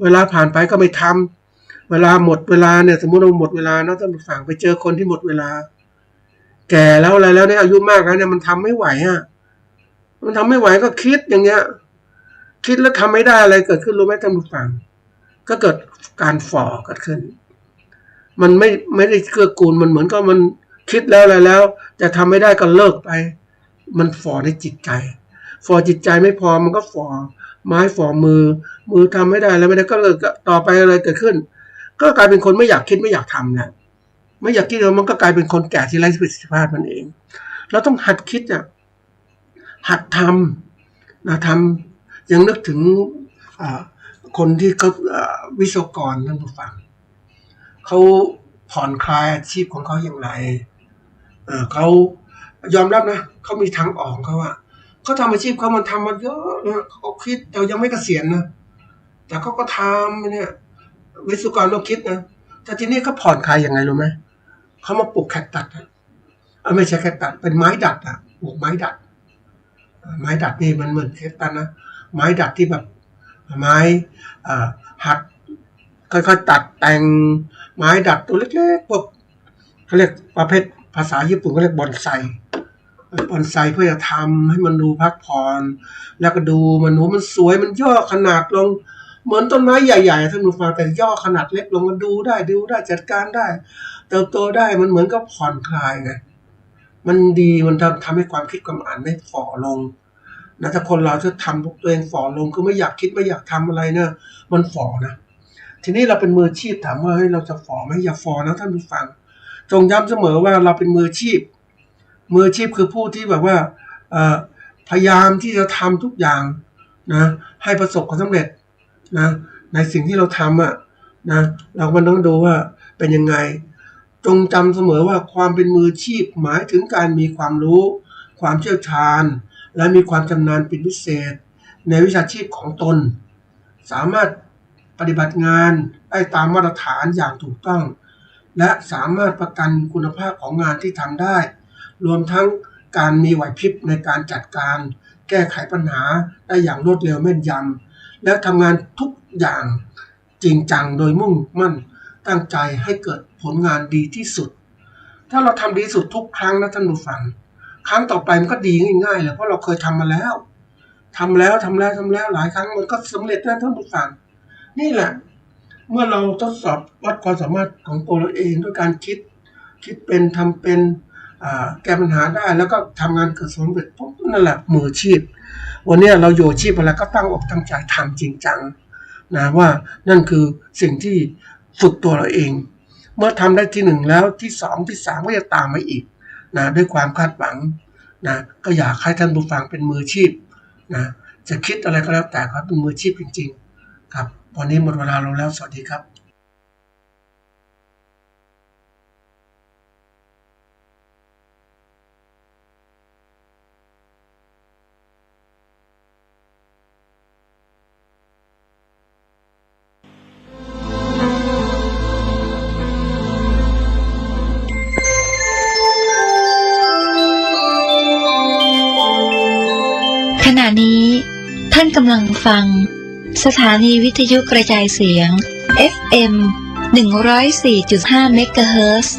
เวลาผ่านไปก็ไม่ทำเวลาหมดเวลาเนี่ยสมมติเราหมดเวลาเนาะท่านผู้ฟังไปเจอคนที่หมดเวลาแก่แล้วอะไรแล้วเนี่ยอายุมากแล้วเนี่ยมันทำไม่ไหวมันทำไม่ไหวก็คิดอย่างเงี้ยคิดแล้วทำไม่ได้อะไรเกิดขึ้นรู้ไหมท่านผู้ฟังก็เกิดการฝ่อเกิดขึ้นมันไม่ได้เกื้อกูลมันเหมือนกับมันคิดแล้วอะไรแล้วแต่ทำไม่ได้ก็เลิกไปมันฝ่อในจิตใจฝ่อจิตใจไม่พอมันก็ฝ่อไม้ฝ่อมือทำไม่ได้แล้วไม่ได้ก็เลิกต่อไปอะไรเกิดขึ้นก็กลายเป็นคนไม่อยากคิดไม่อยากทำเนี่ยไม่อยากคิดแล้วมันก็กลายเป็นคนแก่ที่ไร้ประสิทธิภาพมันเองเราต้องหัดคิดหัดทำทำยังนึกถึงคนที่เขาวิศวกรท่านผู้ฟังเขาผ่อนคลายอาชีพของเขาอย่างไรเขายอมรับนะเขามีทางออกเขาทำอาชีพเขามันทำมาเยอะนะเขาคิดแต่ยังไม่เกษียณนะแต่เขาก็ทำเนี่ยวิศวกรต้องคิดนะแต่ทีนี้เขาผ่อนคลายยังไงรู้ไหมเขามาปลูกแคคตัสไม่ใช่แคคตัสเป็นไม้ดัดปลูกไม้ดัดนี่มันเหมือนแคคตัสนะไม้ดัดที่แบบไม้หัดค่อยๆตัดแต่งไม้ดัดตัวเล็กๆพวกเขาเรียกประเภทภาษาญี่ปุ่นเขาเรียกบอนไซเพื่อจะทำให้มันดูพักผ่อนแล้วก็ดูมันสวยมันย่อขนาดลงเหมือนต้นไม้ใหญ่ๆท่านผู้ฟังแต่ย่อขนาดเล็กลงมันดูได้จัดการได้เติบโตได้มันเหมือนกับผ่อนคลายไงมันดีมันทำให้ความคิดความอ่านไม่ฝ่อลงนะถ้าคนเราจะทำตัวเองฝ่อลงก็ไม่อยากคิดไม่อยากทำอะไรเนี่ยมันฝ่อนะทีนี้เราเป็นมืออาชีพถามว่าเฮ้ยเราจะฝ่อไหมอย่าฝ่อนะท่านผู้ฟังจงย้ำเสมอว่าเราเป็นมืออาชีพคือผู้ที่แบบว่าพยายามที่จะทำทุกอย่างนะให้ประสบความสำเร็จนะในสิ่งที่เราทำนะเราก็ต้องดูว่าเป็นยังไงจงจำเสมอว่าความเป็นมืออาชีพหมายถึงการมีความรู้ความเชี่ยวชาญและมีความชำนาญเป็นพิเศษในวิชาชีพของตนสามารถปฏิบัติงานได้ตามมาตรฐานอย่างถูกต้องและสามารถประกันคุณภาพของงานที่ทำได้รวมทั้งการมีไหวพริบในการจัดการแก้ไขปัญหาได้อย่างรวดเร็วแม่นยำและทำงานทุกอย่างจริงจังโดยมุ่งมั่นตั้งใจให้เกิดผลงานดีที่สุดถ้าเราทำดีที่สุดทุกครั้งนะท่านผู้ฟังครั้งต่อไปมันก็ดีง่ายๆเลยเพราะเราเคยทำมาแล้วหลายครั้งมันก็สำเร็จนะท่านผู้ฟังนี่แหละเมื่อเราทดสอบวัดความสามารถของตัวเราเองด้วยการคิดเป็นทำเป็นแก้ปัญหาได้แล้วก็ทำงานเกิดสำเร็จปุ๊บนั่นแหละมืออาชีพวันนี้เราอยู่อาชีพอะไรก็ตั้งอกตั้งใจทำจริงจังนะว่านั่นคือสิ่งที่ ฝึกตัวเราเองเมื่อทำได้ที่หนึ่งแล้วที่สองที่สามก็จะตามมาอีกนะด้วยความคาดหวังนะก็อยากให้ท่านผู้ฟังเป็นมืออาชีพนะจะคิดอะไรก็แล้วแต่ครับเป็นมืออาชีพจริงๆครับวันนี้หมดเวลาลงแล้วสวัสดีครับขณะนี้ท่านกำลังฟังสถานีวิทยุกระจายเสียง FM 104.5 เมกะเฮิรตซ์